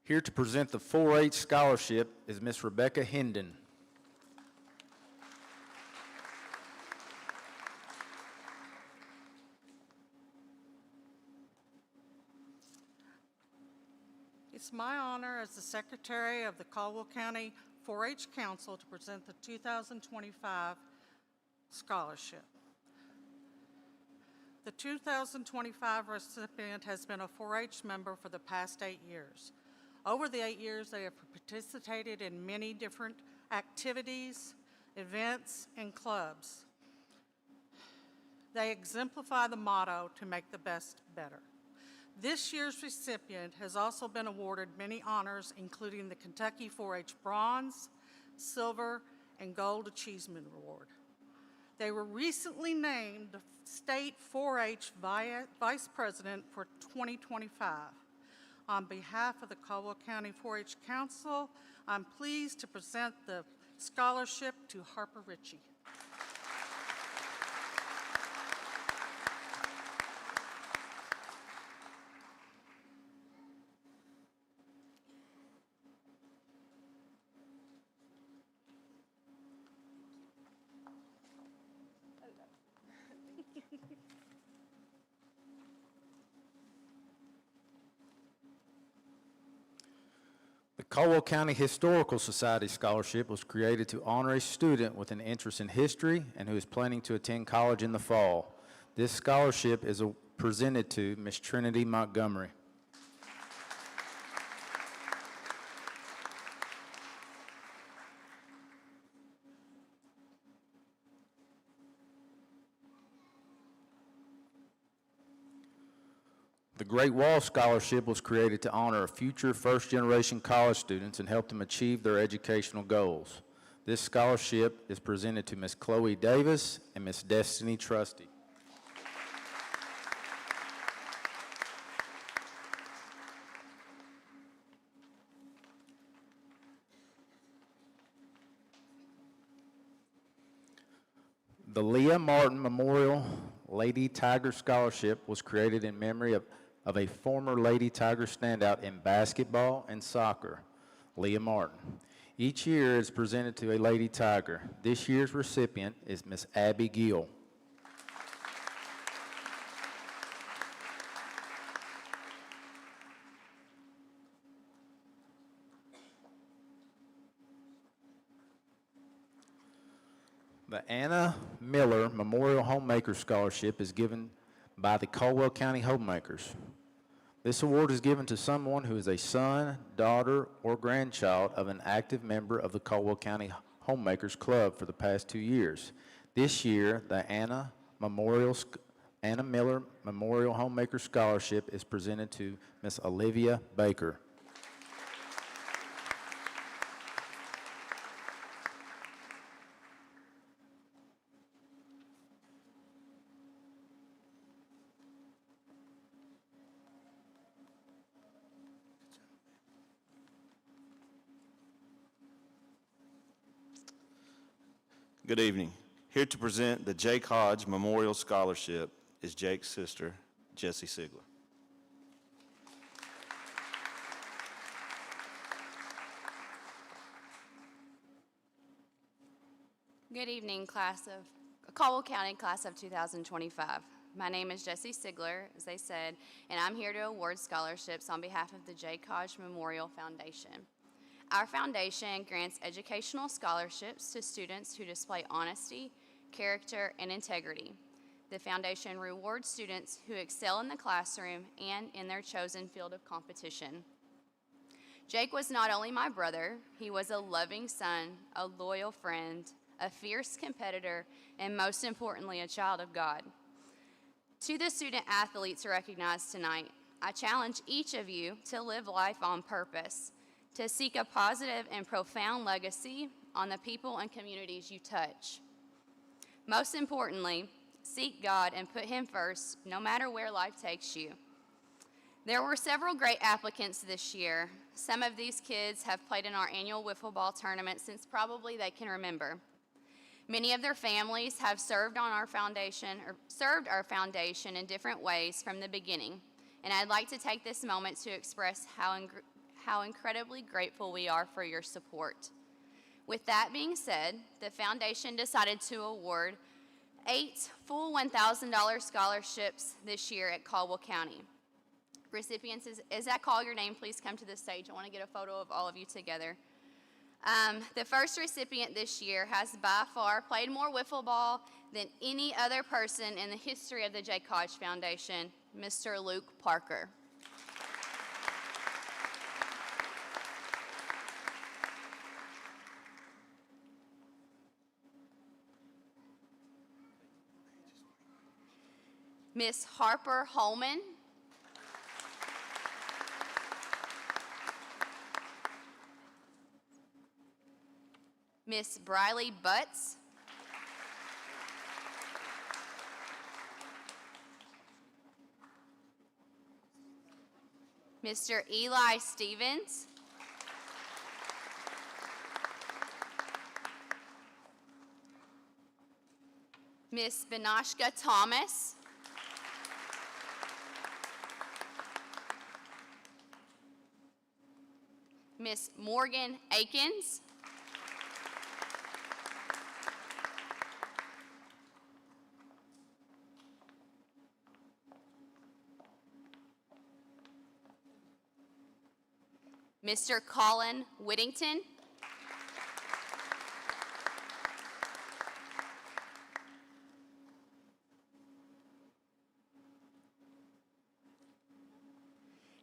Here to present the 4-H scholarship is Miss Rebecca Hendon. It's my honor as the Secretary of the Caldwell County 4-H Council to present the 2025 scholarship. The 2025 recipient has been a 4-H member for the past 8 years. Over the 8 years, they have participated in many different activities, events, and clubs. They exemplify the motto, to make the best better. This year's recipient has also been awarded many honors, including the Kentucky 4-H Bronze, Silver, and Gold Achievement Award. They were recently named the State 4-H Vice President for 2025. On behalf of the Caldwell County 4-H Council, I'm pleased to present the scholarship to Harper Ritchie. The Caldwell County Historical Society Scholarship was created to honor a student with an interest in history and who is planning to attend college in the fall. This scholarship is presented to Miss Trinity Montgomery. The Great Wall Scholarship was created to honor future first-generation college students and help them achieve their educational goals. This scholarship is presented to Miss Chloe Davis and Miss Destiny Trusty. The Leah Martin Memorial Lady Tiger Scholarship was created in memory of a former Lady Tiger standout in basketball and soccer, Leah Martin. Each year is presented to a Lady Tiger. This year's recipient is Miss Abby Gill. The Anna Miller Memorial Homemaker Scholarship is given by the Caldwell County Homemakers. This award is given to someone who is a son, daughter, or grandchild of an active member of the Caldwell County Homemakers Club for the past 2 years. This year, the Anna Miller Memorial Homemaker Scholarship is presented to Miss Olivia Baker. Good evening. Here to present the Jake Hodge Memorial Scholarship is Jake's sister, Jessie Sigler. Good evening, Caldwell County class of 2025. My name is Jessie Sigler, as they said, and I'm here to award scholarships on behalf of the Jake Hodge Memorial Foundation. Our foundation grants educational scholarships to students who display honesty, character, and integrity. The foundation rewards students who excel in the classroom and in their chosen field of competition. Jake was not only my brother, he was a loving son, a loyal friend, a fierce competitor, and most importantly, a child of God. To the student athletes recognized tonight, I challenge each of you to live life on purpose, to seek a positive and profound legacy on the people and communities you touch. Most importantly, seek God and put Him first, no matter where life takes you. There were several great applicants this year. Some of these kids have played in our annual wiffle ball tournament since probably they can remember. Many of their families have served our foundation in different ways from the beginning, and I'd like to take this moment to express how incredibly grateful we are for your support. With that being said, the foundation decided to award 8 full $1,000 scholarships this year at Caldwell County. Recipients, as I call your name, please come to the stage. I want to get a photo of all of you together. The first recipient this year has by far played more wiffle ball than any other person in the history of the Jake Hodge Foundation, Mr. Luke Parker. Miss Harper Holman. Miss Briley Butts. Mr. Eli Stevens. Miss Benashka Thomas. Miss Morgan Akins. Mr. Colin Whittington.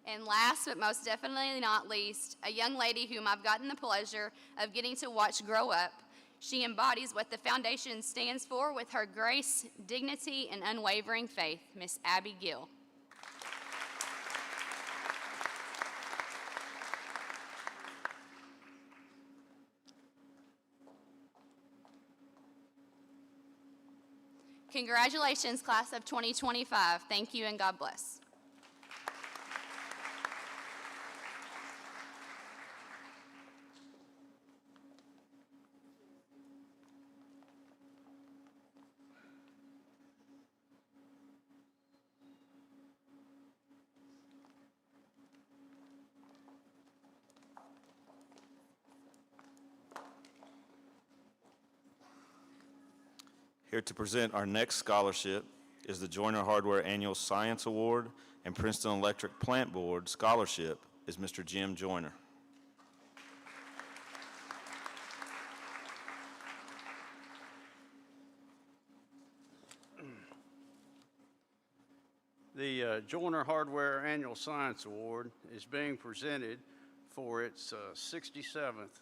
And last but most definitely not least, a young lady whom I've gotten the pleasure of getting to watch grow up. She embodies what the foundation stands for with her grace, dignity, and unwavering faith, Miss Abby Gill. Congratulations, class of 2025. Thank you and God bless. Here to present our next scholarship is the Joyner Hardware Annual Science Award and Princeton Electric Plant Board Scholarship is Mr. Jim Joyner. The Joyner Hardware Annual Science Award is being presented for its 67th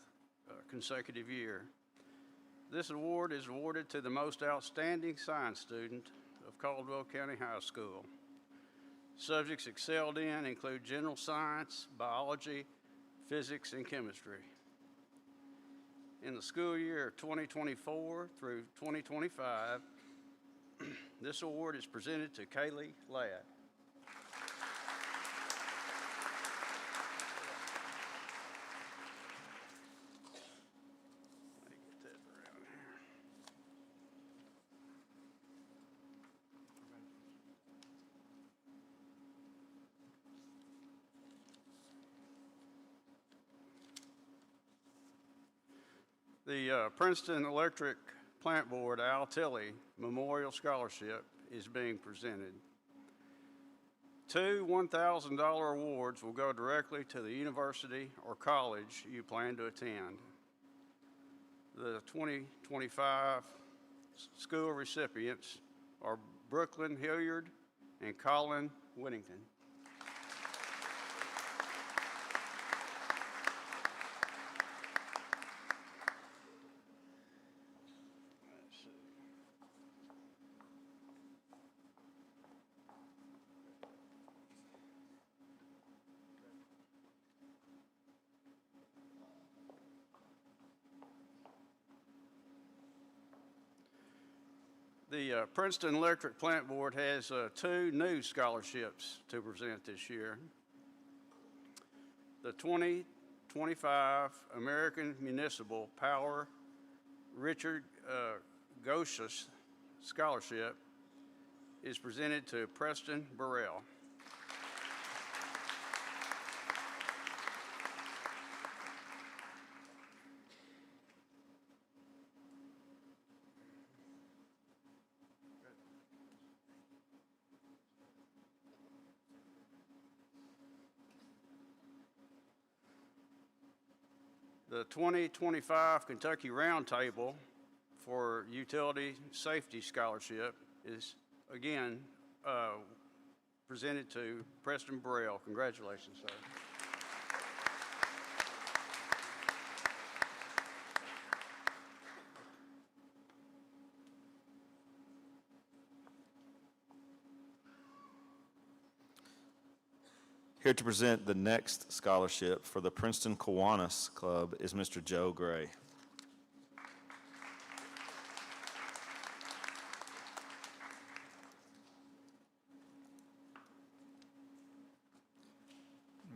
consecutive year. This award is awarded to the most outstanding science student of Caldwell County High School. Subjects excelled in include general science, biology, physics, and chemistry. In the school year 2024 through 2025, this award is presented to Kaylee Ladd. The Princeton Electric Plant Board Al Tilley Memorial Scholarship is being presented. 2 $1,000 awards will go directly to the university or college you plan to attend. The 2025 school recipients are Brooklyn Hilliard and Colin Whittington. The Princeton Electric Plant Board has 2 new scholarships to present this year. The 2025 American Municipal Power Richard Goshes Scholarship is presented to Preston Burrell. The 2025 Kentucky Roundtable for Utility Safety Scholarship is again presented to Preston Burrell. Congratulations, sir. Here to present the next scholarship for the Princeton Kiwanis Club is Mr. Joe Gray.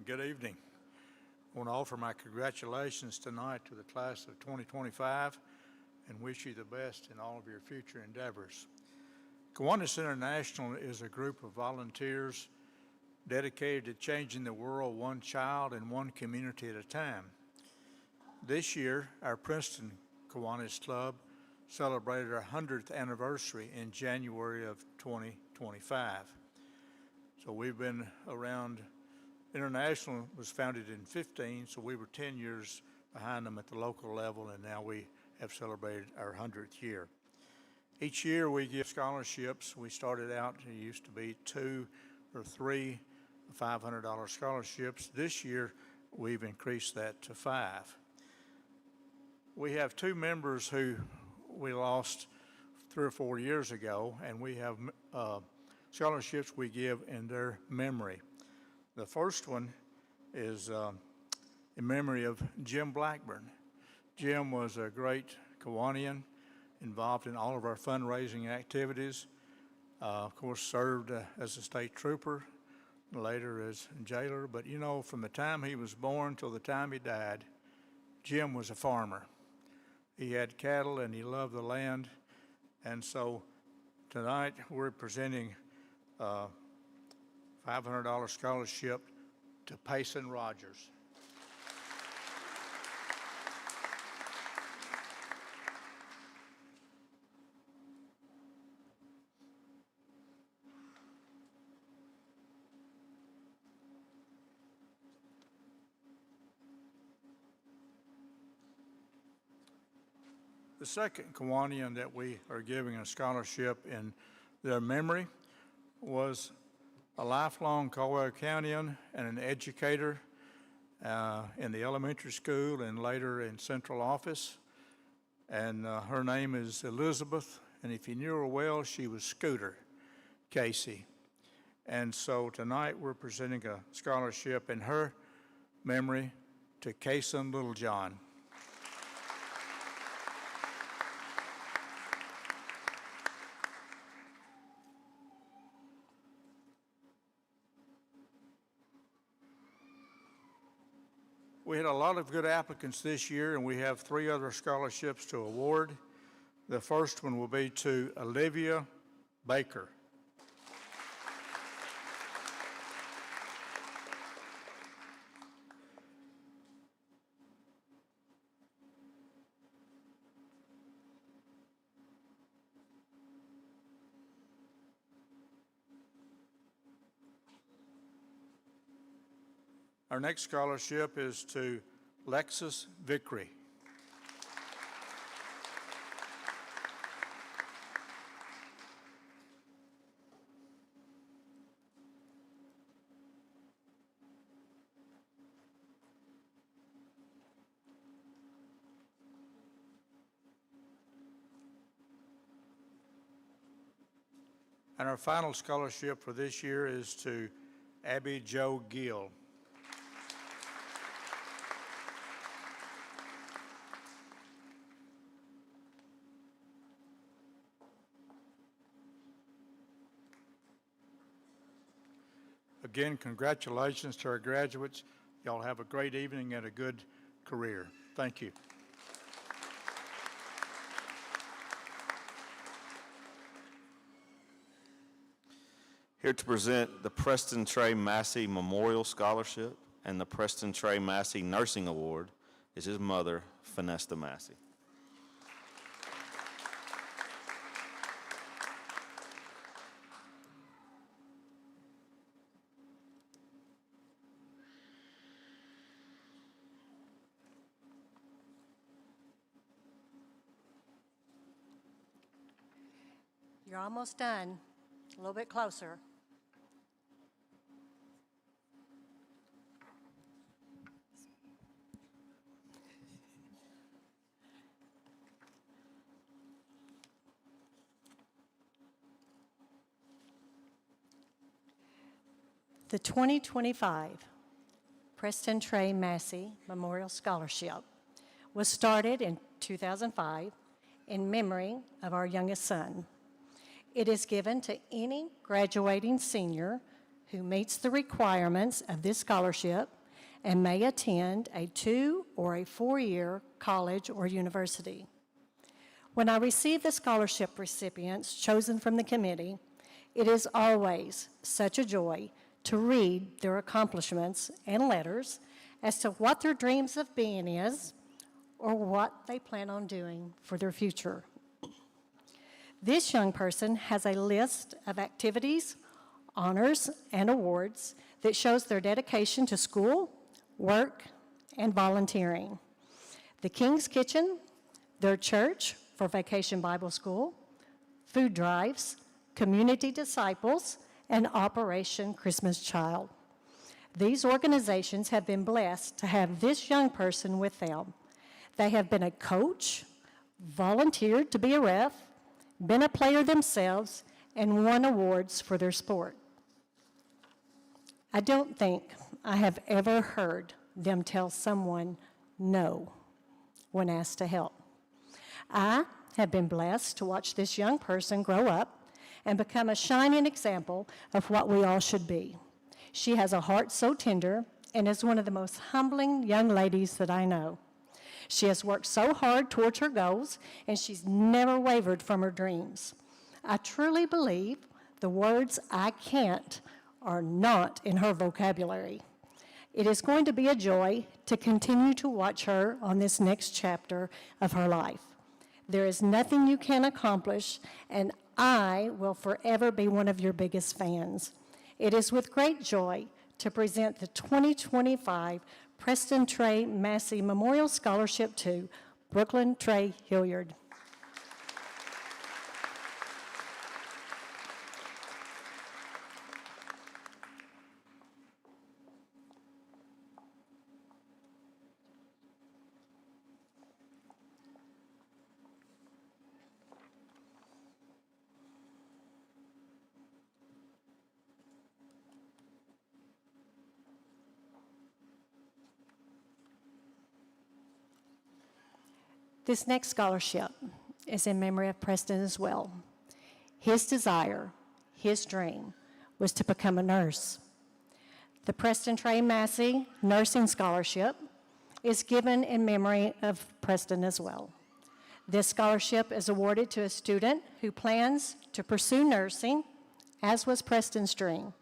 Good evening. I want to offer my congratulations tonight to the class of 2025 and wish you the best in all of your future endeavors. Kiwanis International is a group of volunteers dedicated to changing the world one child and one community at a time. This year, our Princeton Kiwanis Club celebrated our 100th anniversary in January of 2025. So we've been around. International was founded in 15, so we were 10 years behind them at the local level, and now we have celebrated our 100th year. Each year we give scholarships. We started out, it used to be 2 or 3 $500 scholarships. This year we've increased that to 5. We have 2 members who we lost 3 or 4 years ago, and we have scholarships we give in their memory. The first one is in memory of Jim Blackburn. Jim was a great Kiwanian. involved in all of our fundraising activities. Of course, served as a state trooper, later as jailer. But you know, from the time he was born till the time he died, Jim was a farmer. He had cattle and he loved the land. And so tonight we're presenting a $500 scholarship to Payson Rogers. The second Kiwanian that we are giving a scholarship in their memory was a lifelong Caldwell Countian and an educator in the elementary school and later in central office. And her name is Elizabeth, and if you knew her well, she was Scooter Casey. And so tonight we're presenting a scholarship in her memory to Kason Littlejohn. We had a lot of good applicants this year, and we have 3 other scholarships to award. The first one will be to Olivia Baker. Our next scholarship is to Lexus Vickery. And our final scholarship for this year is to Abby Jo Gill. Again, congratulations to our graduates. Y'all have a great evening and a good career. Thank you. Here to present the Preston Trey Massey Memorial Scholarship and the Preston Trey Massey Nursing Award is his mother, Finesta Massey. You're almost done. A little bit closer. The 2025 Preston Trey Massey Memorial Scholarship was started in 2005 in memory of our youngest son. It is given to any graduating senior who meets the requirements of this scholarship and may attend a 2 or a 4-year college or university. When I receive the scholarship recipients chosen from the committee, it is always such a joy to read their accomplishments and letters as to what their dreams of being is or what they plan on doing for their future. This young person has a list of activities, honors, and awards that shows their dedication to school, work, and volunteering. The King's Kitchen, their church for Vacation Bible School, food drives, community disciples, and Operation Christmas Child. These organizations have been blessed to have this young person with them. They have been a coach, volunteered to be a ref, been a player themselves, and won awards for their sport. I don't think I have ever heard them tell someone no when asked to help. I have been blessed to watch this young person grow up and become a shining example of what we all should be. She has a heart so tender and is one of the most humbling young ladies that I know. She has worked so hard towards her goals, and she's never wavered from her dreams. I truly believe the words "I can't" are not in her vocabulary. It is going to be a joy to continue to watch her on this next chapter of her life. There is nothing you can't accomplish, and I will forever be one of your biggest fans. It is with great joy to present the 2025 Preston Trey Massey Memorial Scholarship to Brooklyn Trey Hilliard. This next scholarship is in memory of Preston as well. His desire, his dream, was to become a nurse. The Preston Trey Massey Nursing Scholarship is given in memory of Preston as well. This scholarship is awarded to a student who plans to pursue nursing, as was Preston's dream.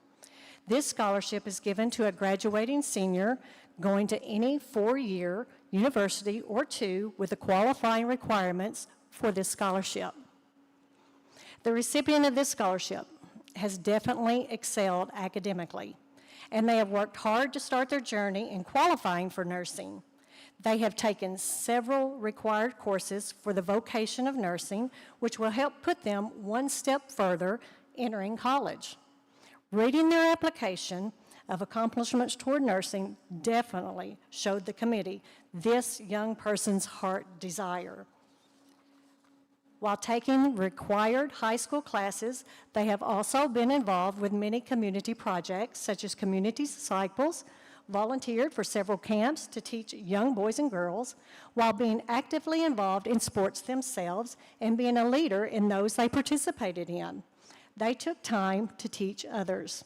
This scholarship is given to a graduating senior going to any four-year university or two with the qualifying requirements for this scholarship. The recipient of this scholarship has definitely excelled academically, and they have worked hard to start their journey in qualifying for nursing. They have taken several required courses for the vocation of nursing, which will help put them one step further entering college. Reading their application of accomplishments toward nursing definitely showed the committee this young person's heart desire. While taking required high school classes, they have also been involved with many community projects, such as community disciples, volunteered for several camps to teach young boys and girls, while being actively involved in sports themselves and being a leader in those they participated in. They took time to teach others.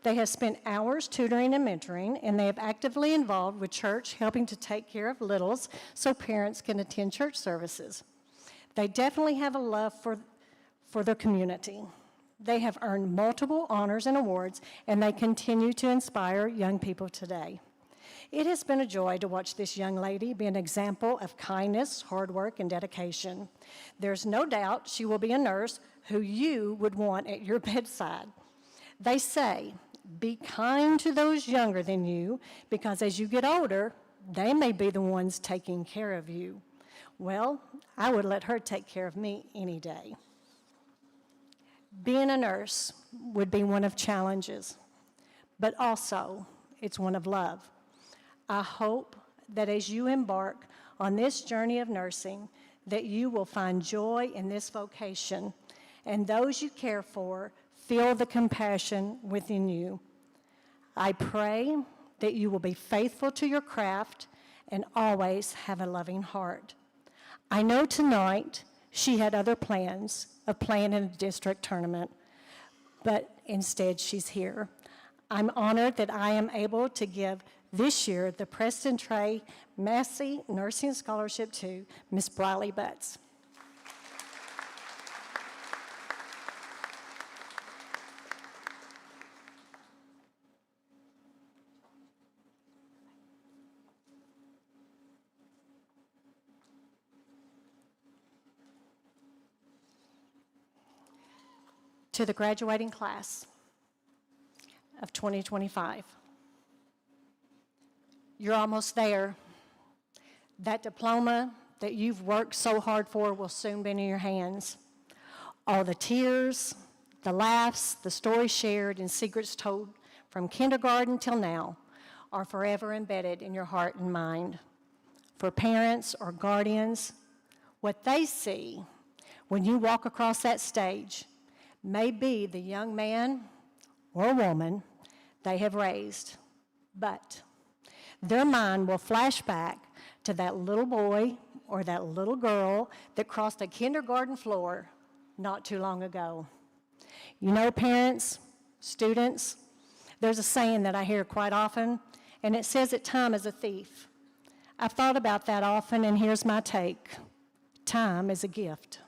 They have spent hours tutoring and mentoring, and they have actively involved with church, helping to take care of littles so parents can attend church services. They definitely have a love for their community. They have earned multiple honors and awards, and they continue to inspire young people today. It has been a joy to watch this young lady be an example of kindness, hard work, and dedication. There's no doubt she will be a nurse who you would want at your bedside. They say, be kind to those younger than you, because as you get older, they may be the ones taking care of you. Well, I would let her take care of me any day. Being a nurse would be one of challenges, but also it's one of love. I hope that as you embark on this journey of nursing, that you will find joy in this vocation, and those you care for feel the compassion within you. I pray that you will be faithful to your craft and always have a loving heart. I know tonight she had other plans of playing in a district tournament, but instead she's here. I'm honored that I am able to give this year the Preston Trey Massey Nursing Scholarship to Ms. Briley Butts. To the graduating class of 2025. You're almost there. That diploma that you've worked so hard for will soon be in your hands. All the tears, the laughs, the stories shared, and secrets told from kindergarten till now are forever embedded in your heart and mind. For parents or guardians, what they see when you walk across that stage may be the young man or woman they have raised, but their mind will flash back to that little boy or that little girl that crossed a kindergarten floor not too long ago. You know, parents, students, there's a saying that I hear quite often, and it says that time is a thief. I've thought about that often, and here's my take. Time is a gift.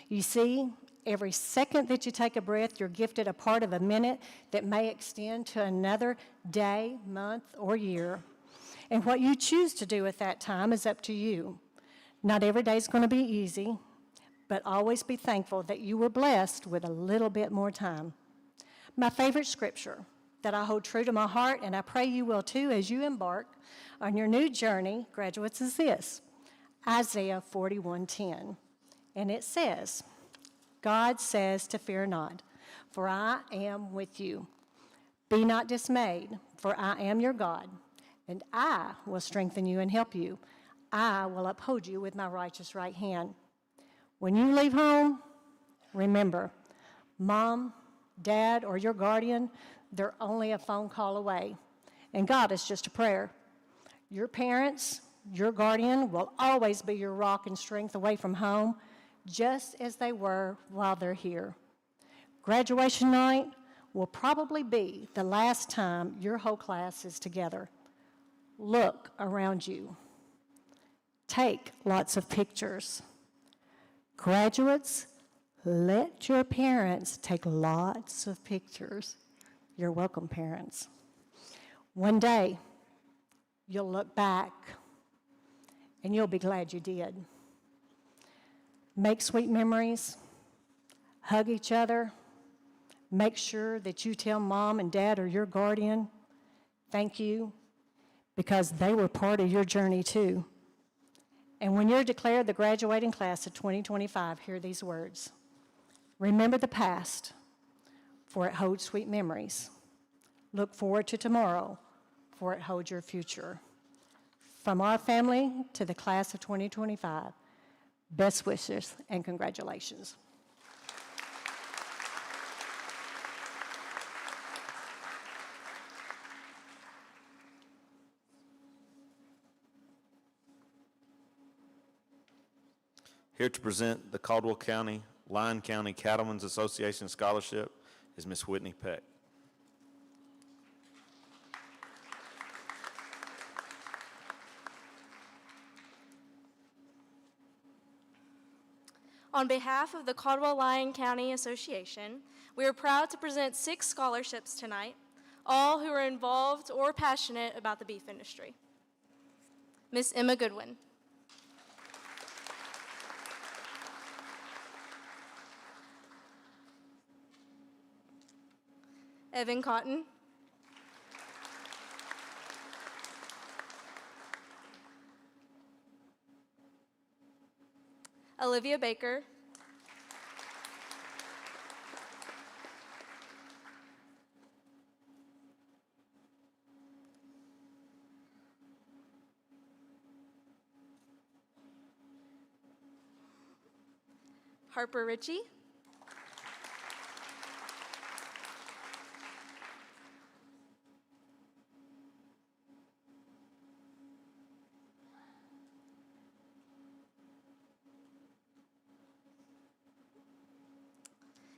You see, every second that you take a breath, you're gifted a part of a minute that may extend to another day, month, or year. And what you choose to do with that time is up to you. Not every day is going to be easy, but always be thankful that you were blessed with a little bit more time. My favorite scripture that I hold true to my heart, and I pray you will too as you embark on your new journey, graduates, is this, Isaiah 41:10. And it says, God says to fear not, for I am with you. Be not dismayed, for I am your God, and I will strengthen you and help you. I will uphold you with my righteous right hand. When you leave home, remember, mom, dad, or your guardian, they're only a phone call away, and God is just a prayer. Your parents, your guardian will always be your rock and strength away from home, just as they were while they're here. Graduation night will probably be the last time your whole class is together. Look around you. Take lots of pictures. Graduates, let your parents take lots of pictures. You're welcome, parents. One day, you'll look back and you'll be glad you did. Make sweet memories, hug each other, make sure that you tell mom and dad or your guardian, thank you, because they were part of your journey too. And when you're declared the graduating class of 2025, hear these words. Remember the past, for it holds sweet memories. Look forward to tomorrow, for it holds your future. From our family to the class of 2025, best wishes and congratulations. Here to present the Caldwell County, Lyon County Cattlemen's Association Scholarship is Miss Whitney Peck. On behalf of the Caldwell-Lyon County Association, we are proud to present 6 scholarships tonight, all who are involved or passionate about the beef industry. Miss Emma Goodwin. Evan Cotton. Olivia Baker. Harper Ritchie.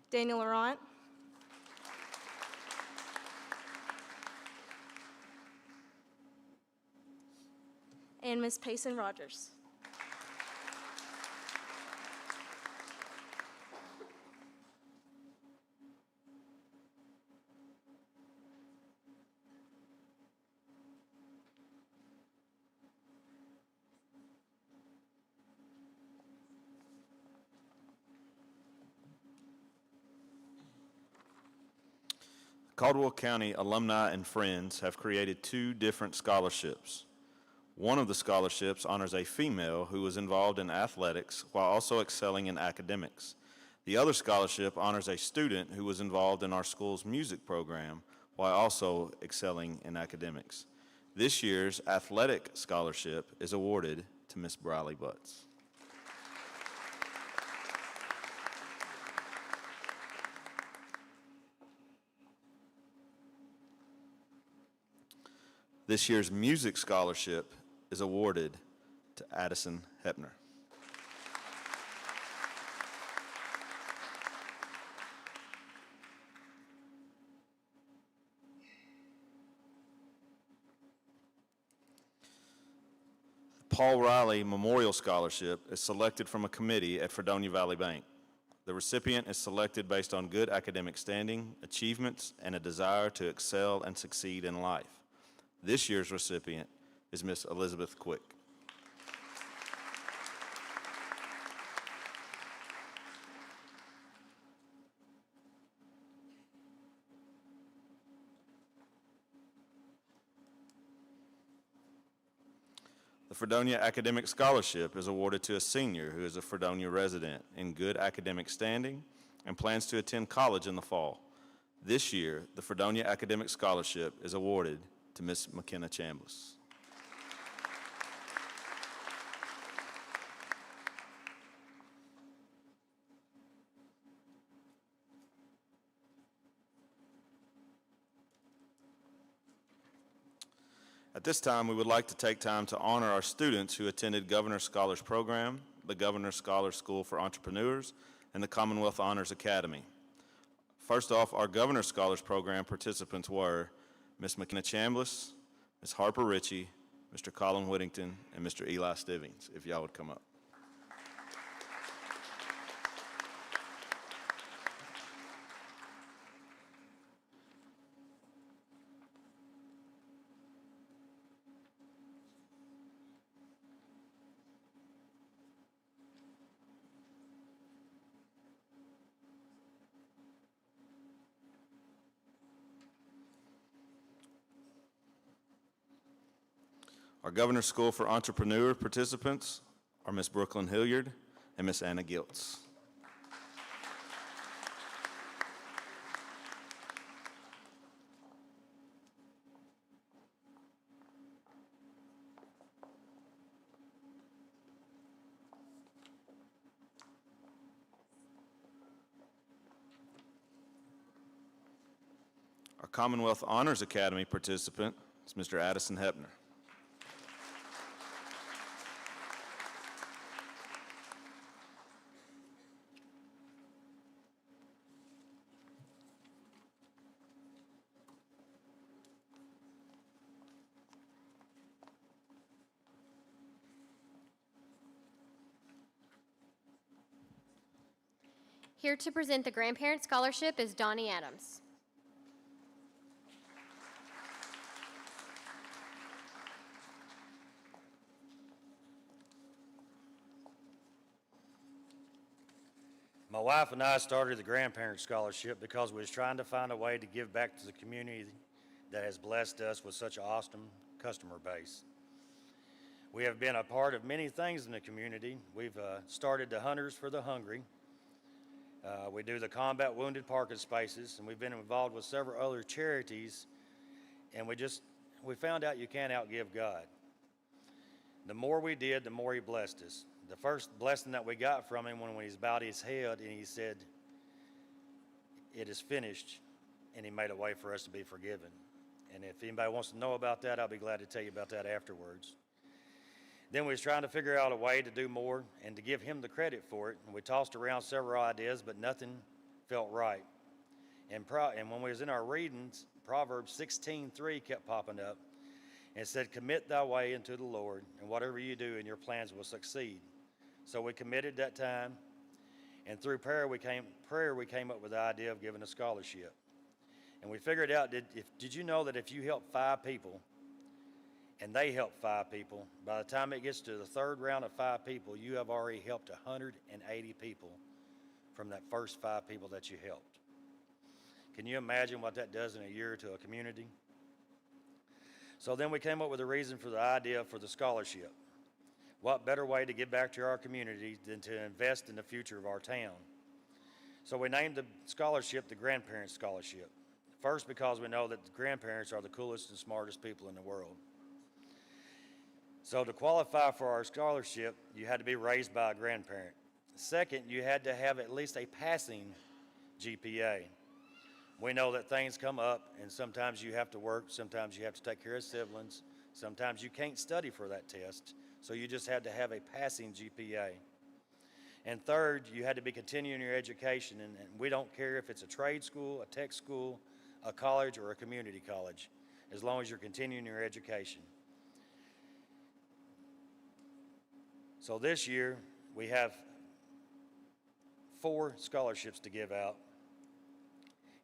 Daniel Laurent. And Ms. Payson Rogers. Caldwell County alumni and friends have created 2 different scholarships. One of the scholarships honors a female who was involved in athletics while also excelling in academics. The other scholarship honors a student who was involved in our school's music program while also excelling in academics. This year's athletic scholarship is awarded to Miss Briley Butts. This year's music scholarship is awarded to Addison Hepner. Paul Riley Memorial Scholarship is selected from a committee at Fredonia Valley Bank. The recipient is selected based on good academic standing, achievements, and a desire to excel and succeed in life. This year's recipient is Miss Elizabeth Quick. The Fredonia Academic Scholarship is awarded to a senior who is a Fredonia resident in good academic standing and plans to attend college in the fall. This year, the Fredonia Academic Scholarship is awarded to Miss McKenna Chambliss. At this time, we would like to take time to honor our students who attended Governor Scholars Program, the Governor Scholars School for Entrepreneurs, and the Commonwealth Honors Academy. First off, our Governor Scholars Program participants were Ms. McKenna Chambliss, Ms. Harper Ritchie, Mr. Colin Whittington, and Mr. Eli Stivings, if y'all would come up. Our Governor's School for Entrepreneur participants are Ms. Brooklyn Hilliard and Ms. Anna Giltz. Our Commonwealth Honors Academy participant is Mr. Addison Hepner. Here to present the Grandparent Scholarship is Donnie Adams. My wife and I started the Grandparent Scholarship because we was trying to find a way to give back to the community that has blessed us with such an awesome customer base. We have been a part of many things in the community. We've started the Hunters for the Hungry. We do the Combat Wounded Parking Spaces, and we've been involved with several other charities, and we found out you can't outgive God. The more we did, the more He blessed us. The first blessing that we got from Him when He's bowed His head and He said, "It is finished," and He made a way for us to be forgiven. And if anybody wants to know about that, I'll be glad to tell you about that afterwards. Then we was trying to figure out a way to do more and to give Him the credit for it. And we tossed around several ideas, but nothing felt right. And when we was in our readings, Proverbs 16:3 kept popping up and said, "Commit thy way into the Lord, and whatever you do in your plans will succeed." So we committed that time, and through prayer we came up with the idea of giving a scholarship. And we figured out, did you know that if you help 5 people, and they help 5 people, by the time it gets to the third round of 5 people, you have already helped 180 people from that first 5 people that you helped. Can you imagine what that does in a year to a community? So then we came up with a reason for the idea for the scholarship. What better way to give back to our community than to invest in the future of our town? So we named the scholarship the Grandparent Scholarship. First, because we know that the grandparents are the coolest and smartest people in the world. So to qualify for our scholarship, you had to be raised by a grandparent. Second, you had to have at least a passing GPA. We know that things come up, and sometimes you have to work, sometimes you have to take care of siblings, sometimes you can't study for that test, so you just had to have a passing GPA. And third, you had to be continuing your education, and we don't care if it's a trade school, a tech school, a college, or a community college, as long as you're continuing your education. So this year, we have 4 scholarships to give out.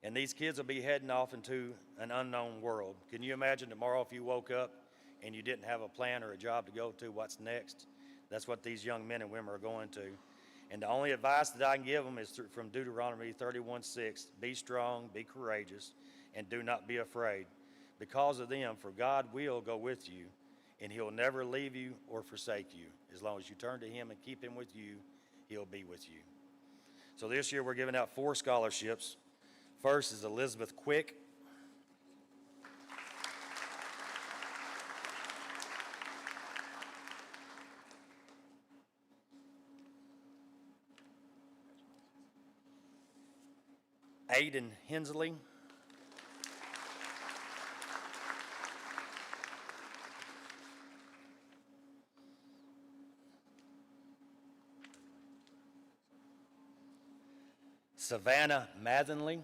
And these kids will be heading off into an unknown world. Can you imagine tomorrow if you woke up and you didn't have a plan or a job to go to, what's next? That's what these young men and women are going to. And the only advice that I can give them is from Deuteronomy 31:6, be strong, be courageous, and do not be afraid. Because of them, for God will go with you, and he'll never leave you or forsake you. As long as you turn to him and keep him with you, he'll be with you. So this year we're giving out 4 scholarships. First is Elizabeth Quick. Aiden Hensley. Savannah Mathenly.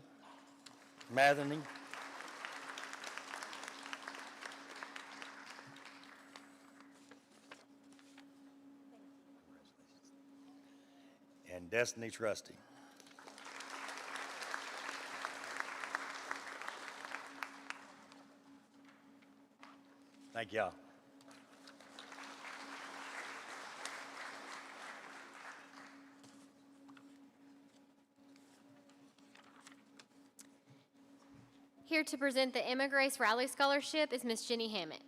And Destiny Trusty. Thank y'all. Here to present the Emma Grace Riley Scholarship is Miss Jenny Hammett.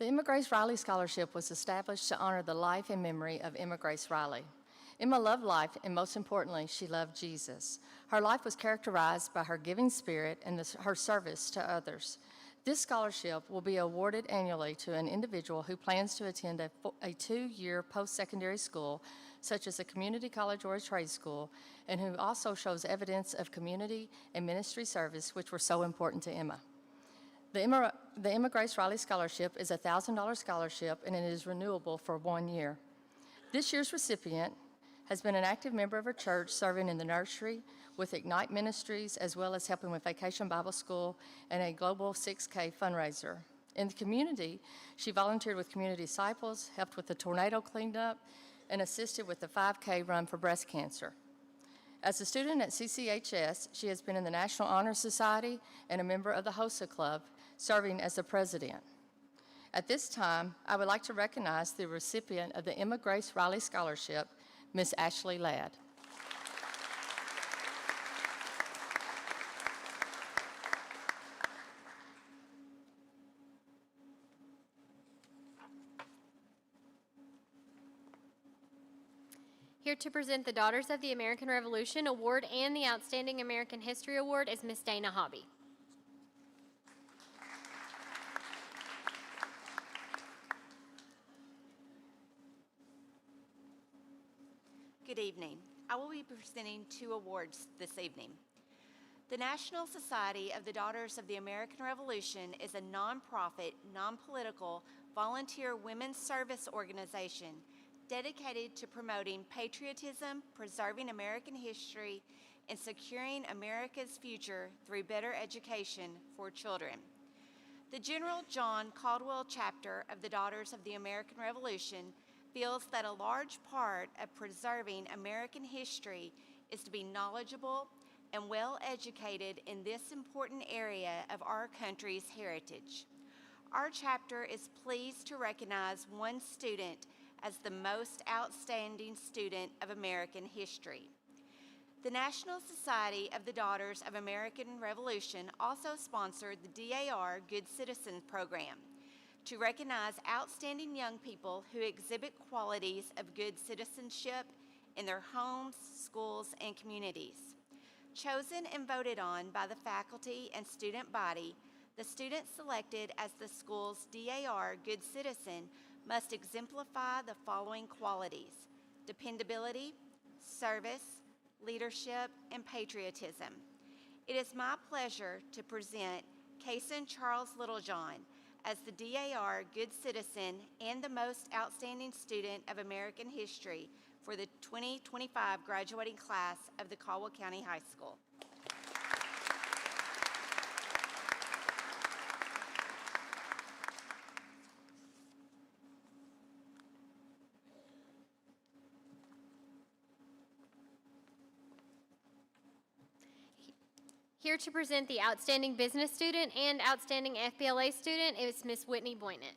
The Emma Grace Riley Scholarship was established to honor the life and memory of Emma Grace Riley. Emma loved life, and most importantly, she loved Jesus. Her life was characterized by her giving spirit and her service to others. This scholarship will be awarded annually to an individual who plans to attend a 2-year post-secondary school, such as a community college or a trade school, and who also shows evidence of community and ministry service, which were so important to Emma. The Emma Grace Riley Scholarship is a $1,000 scholarship, and it is renewable for 1 year. This year's recipient has been an active member of her church, serving in the nursery with Ignite Ministries, as well as helping with Vacation Bible School and a Global 6K fundraiser. In the community, she volunteered with Community Disciples, helped with the tornado cleanup, and assisted with the 5K run for breast cancer. As a student at CCHS, she has been in the National Honor Society and a member of the HOSA Club, serving as the president. At this time, I would like to recognize the recipient of the Emma Grace Riley Scholarship, Miss Ashley Ladd. Here to present the Daughters of the American Revolution Award and the Outstanding American History Award is Miss Dana Hobby. Good evening. I will be presenting 2 awards this evening. The National Society of the Daughters of the American Revolution is a nonprofit, non-political, volunteer women's service organization dedicated to promoting patriotism, preserving American history, and securing America's future through better education for children. The General John Caldwell chapter of the Daughters of the American Revolution feels that a large part of preserving American history is to be knowledgeable and well educated in this important area of our country's heritage. Our chapter is pleased to recognize one student as the most outstanding student of American history. The National Society of the Daughters of American Revolution also sponsored the DAR Good Citizen Program to recognize outstanding young people who exhibit qualities of good citizenship in their homes, schools, and communities. Chosen and voted on by the faculty and student body, the students selected as the school's DAR Good Citizen must exemplify the following qualities: dependability, service, leadership, and patriotism. It is my pleasure to present Kason Charles Littlejohn as the DAR Good Citizen and the most outstanding student of American history for the 2025 graduating class of the Caldwell County High School. Here to present the Outstanding Business Student and Outstanding FBLA Student is Miss Whitney Boynett.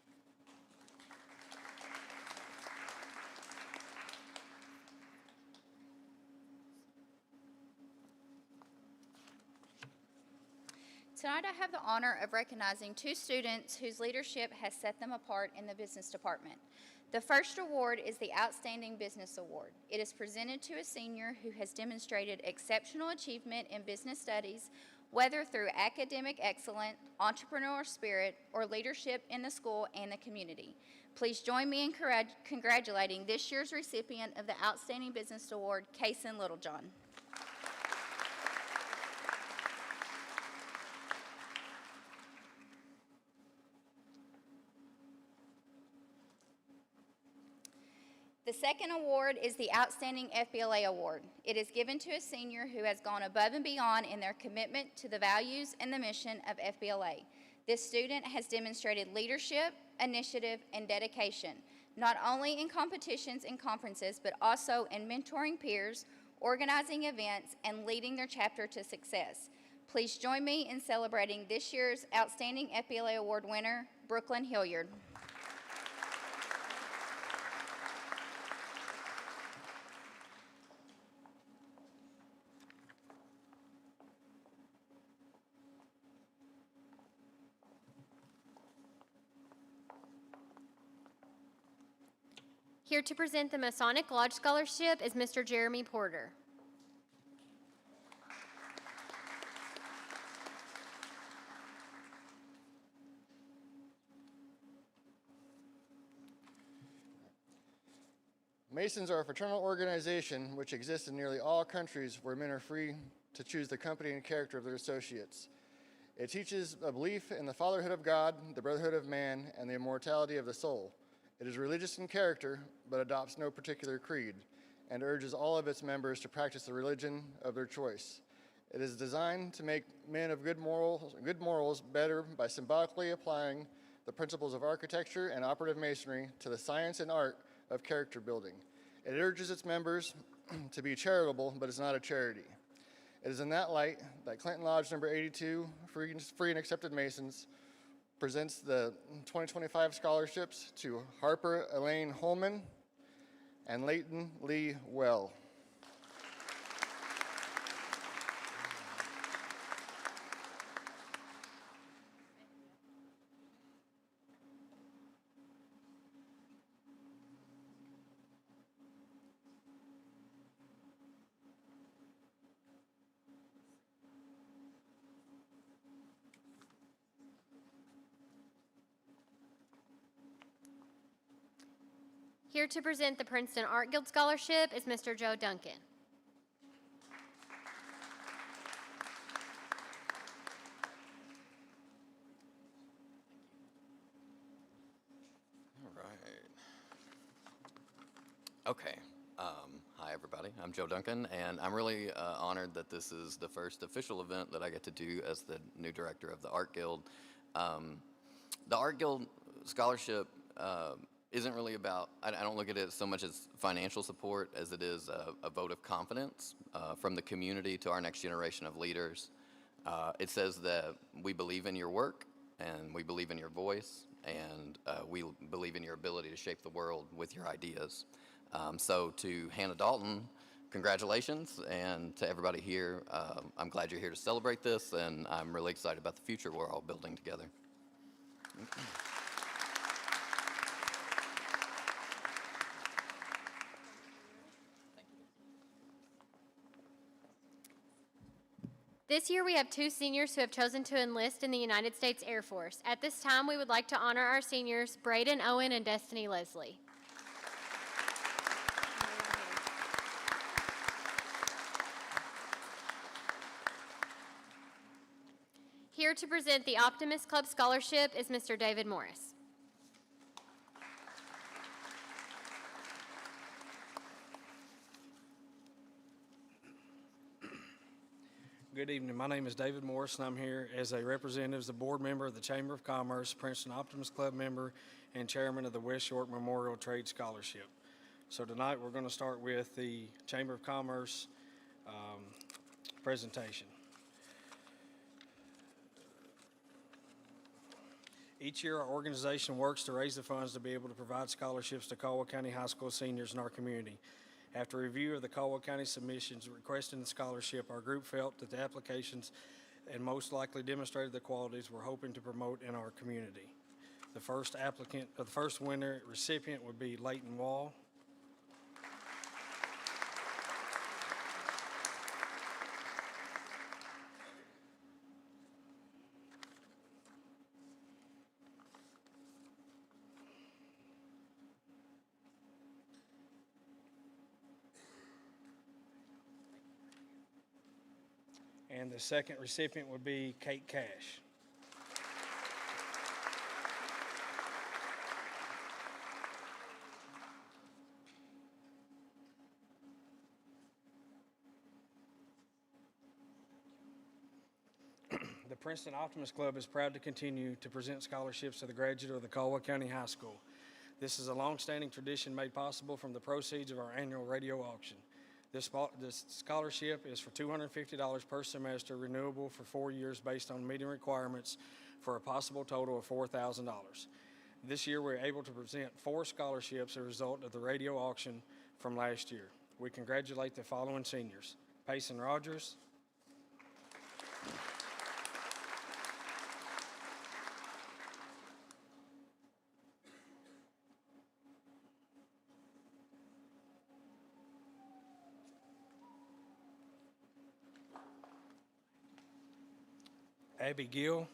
Tonight I have the honor of recognizing two students whose leadership has set them apart in the business department. The first award is the Outstanding Business Award. It is presented to a senior who has demonstrated exceptional achievement in business studies, whether through academic excellence, entrepreneurial spirit, or leadership in the school and the community. Please join me in congratulating this year's recipient of the Outstanding Business Award, Kason Littlejohn. The second award is the Outstanding FBLA Award. It is given to a senior who has gone above and beyond in their commitment to the values and the mission of FBLA. This student has demonstrated leadership, initiative, and dedication, not only in competitions and conferences, but also in mentoring peers, organizing events, and leading their chapter to success. Please join me in celebrating this year's Outstanding FBLA Award winner, Brooklyn Hilliard. Here to present the Masonic Lodge Scholarship is Mr. Jeremy Porter. Masons are a fraternal organization which exists in nearly all countries where men are free to choose the company and character of their associates. It teaches a belief in the fatherhood of God, the brotherhood of man, and the immortality of the soul. It is religious in character, but adopts no particular creed, and urges all of its members to practice the religion of their choice. It is designed to make men of good morals better by symbolically applying the principles of architecture and operative masonry to the science and art of character building. It urges its members to be charitable, but is not a charity. It is in that light that Clinton Lodge number 82, Free and Accepted Masons, presents the 2025 scholarships to Harper Elaine Holman and Leighton Lee Well. Here to present the Princeton Art Guild Scholarship is Mr. Joe Duncan. All right. Okay. Hi, everybody. I'm Joe Duncan, and I'm really honored that this is the first official event that I get to do as the new director of the Art Guild. The Art Guild Scholarship isn't really about, I don't look at it so much as financial support as it is a vote of confidence from the community to our next generation of leaders. It says that we believe in your work, and we believe in your voice, and we believe in your ability to shape the world with your ideas. So to Hannah Dalton, congratulations, and to everybody here, I'm glad you're here to celebrate this, and I'm really excited about the future we're all building together. This year we have two seniors who have chosen to enlist in the United States Air Force. At this time, we would like to honor our seniors, Braden Owen and Destiny Leslie. Here to present the Optimist Club Scholarship is Mr. David Morris. Good evening. My name is David Morris, and I'm here as a representative, as a board member of the Chamber of Commerce, Princeton Optimist Club member, and chairman of the West York Memorial Trade Scholarship. So tonight we're going to start with the Chamber of Commerce presentation. Each year, our organization works to raise the funds to be able to provide scholarships to Caldwell County High School seniors in our community. After review of the Caldwell County submissions requesting the scholarship, our group felt that the applications and most likely demonstrated the qualities we're hoping to promote in our community. The first applicant, the first winner recipient would be Leighton Wall. And the second recipient would be Kate Cash. The Princeton Optimist Club is proud to continue to present scholarships to the graduate of the Caldwell County High School. This is a long-standing tradition made possible from the proceeds of our annual radio auction. This scholarship is for $250 per semester, renewable for 4 years based on meeting requirements for a possible total of $4,000. This year, we're able to present 4 scholarships as a result of the radio auction from last year. We congratulate the following seniors: Payson Rogers, Abby Gill,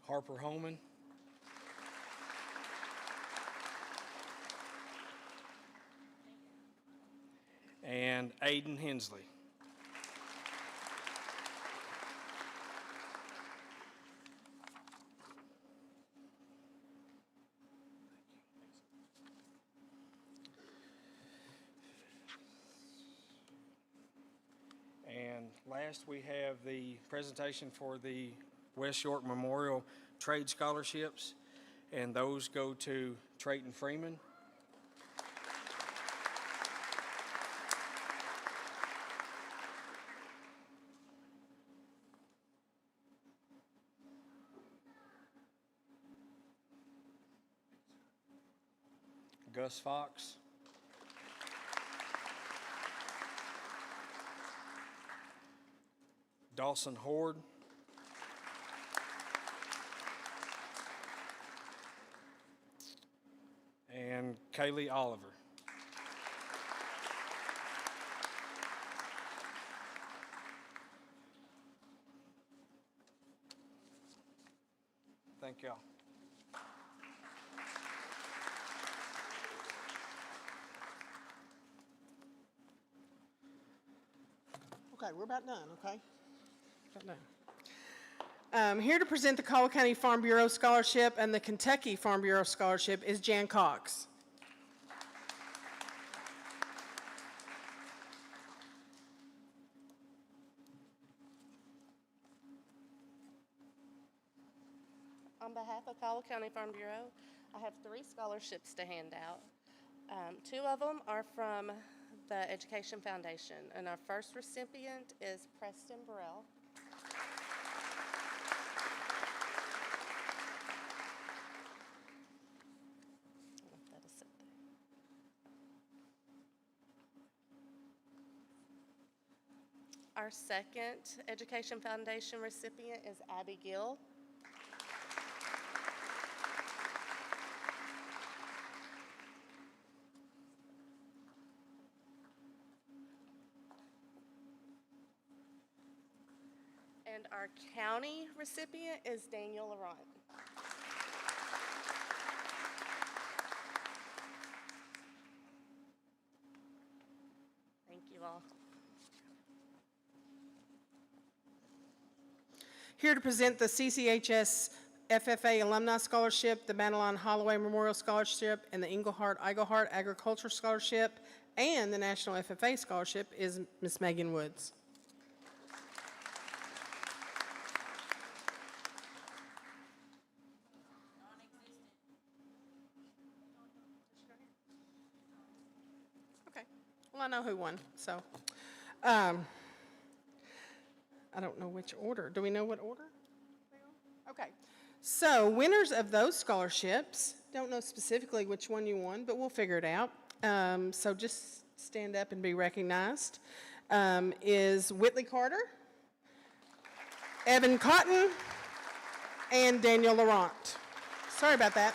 Harper Holman, and Aiden Hensley. And last, we have the presentation for the West York Memorial Trade Scholarships, and those go to Trayton Freeman, Gus Fox, Dawson Horde, and Kaylee Oliver. Thank y'all. Okay, we're about done, okay? About done. Here to present the Caldwell County Farm Bureau Scholarship and the Kentucky Farm Bureau Scholarship is Jan Cox. On behalf of Caldwell County Farm Bureau, I have 3 scholarships to hand out. 2 of them are from the Education Foundation, and our first recipient is Preston Burrell. That'll sit there. Our second Education Foundation recipient is Abby Gill. And our county recipient is Daniel Laurent. Thank you all. Here to present the CCHS FFA Alumni Scholarship, the Madeline Holloway Memorial Scholarship, and the Engelhardt Agriculture Scholarship, and the National FFA Scholarship is Ms. Megan Woods. I know who won, so. I don't know which order. Do we know what order they are? Okay. So winners of those scholarships, don't know specifically which one you won, but we'll figure it out. So just stand up and be recognized. Is Whitley Carter, Evan Cotton, and Daniel Laurent. Sorry about that.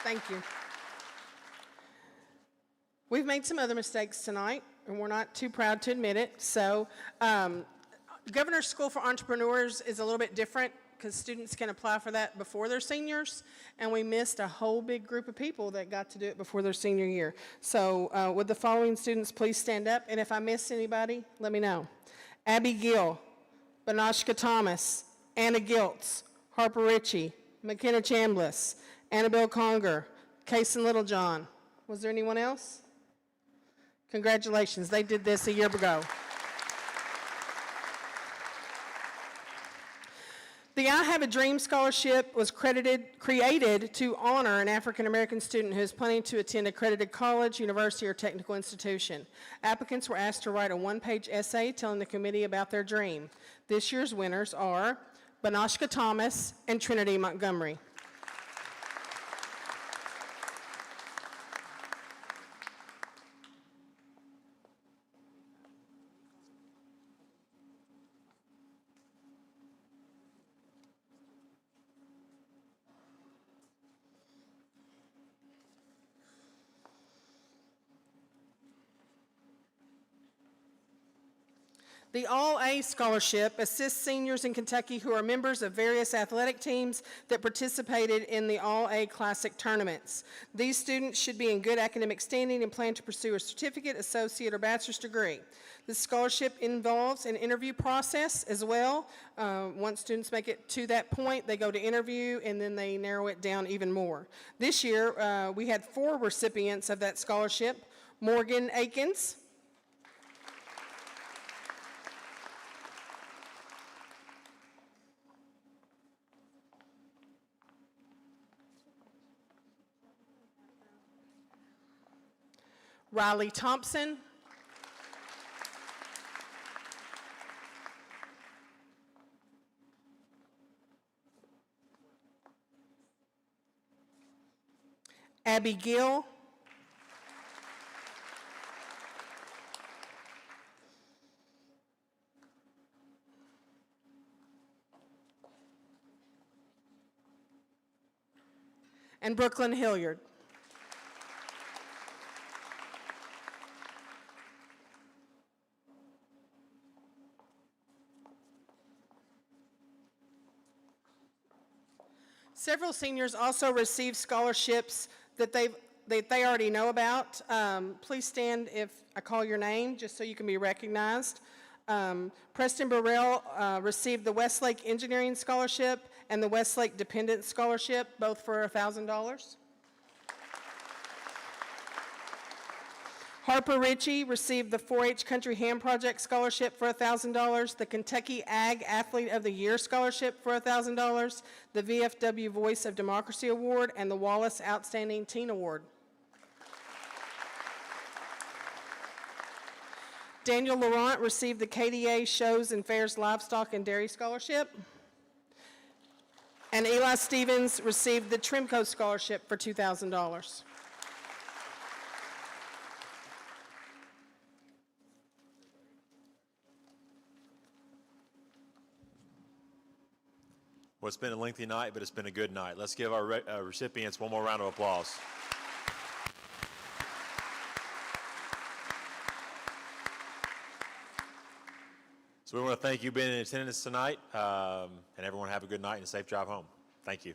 Thank you. We've made some other mistakes tonight, and we're not too proud to admit it. So Governor's School for Entrepreneurs is a little bit different because students can apply for that before they're seniors, and we missed a whole big group of people that got to do it before their senior year. So would the following students please stand up? And if I miss anybody, let me know. Abby Gill, Banashka Thomas, Anna Giltz, Harper Ritchie, McKenna Chambliss, Annabelle Conger, Kason Littlejohn. Was there anyone else? Congratulations, they did this a year ago. The I Have a Dream Scholarship was created to honor an African-American student who is planning to attend an accredited college, university, or technical institution. Applicants were asked to write a one-page essay telling the committee about their dream. This year's winners are Banashka Thomas and Trinity Montgomery. The All-A Scholarship assists seniors in Kentucky who are members of various athletic teams that participated in the All-A Classic tournaments. These students should be in good academic standing and plan to pursue a certificate, associate, or bachelor's degree. This scholarship involves an interview process as well. Once students make it to that point, they go to interview and then they narrow it down even more. This year, we had 4 recipients of that scholarship. Morgan Akins, Riley Thompson, Abby Gill, and Brooklyn Hilliard. Several seniors also received scholarships that they already know about. Please stand if I call your name, just so you can be recognized. Preston Burrell received the Westlake Engineering Scholarship and the Westlake Dependent Scholarship, both for $1,000. Harper Ritchie received the 4-H Country Ham Project Scholarship for $1,000, the Kentucky Ag Athlete of the Year Scholarship for $1,000, the VFW Voice of Democracy Award, and the Wallace Outstanding Teen Award. Daniel Laurent received the KDA Shows and Fairs Livestock and Dairy Scholarship. And Eli Stevens received the Trimco Scholarship for $2,000. Well, it's been a lengthy night, but it's been a good night. Let's give our recipients one more round of applause. So we want to thank you for being in attendance tonight, and everyone have a good night and a safe drive home. Thank you.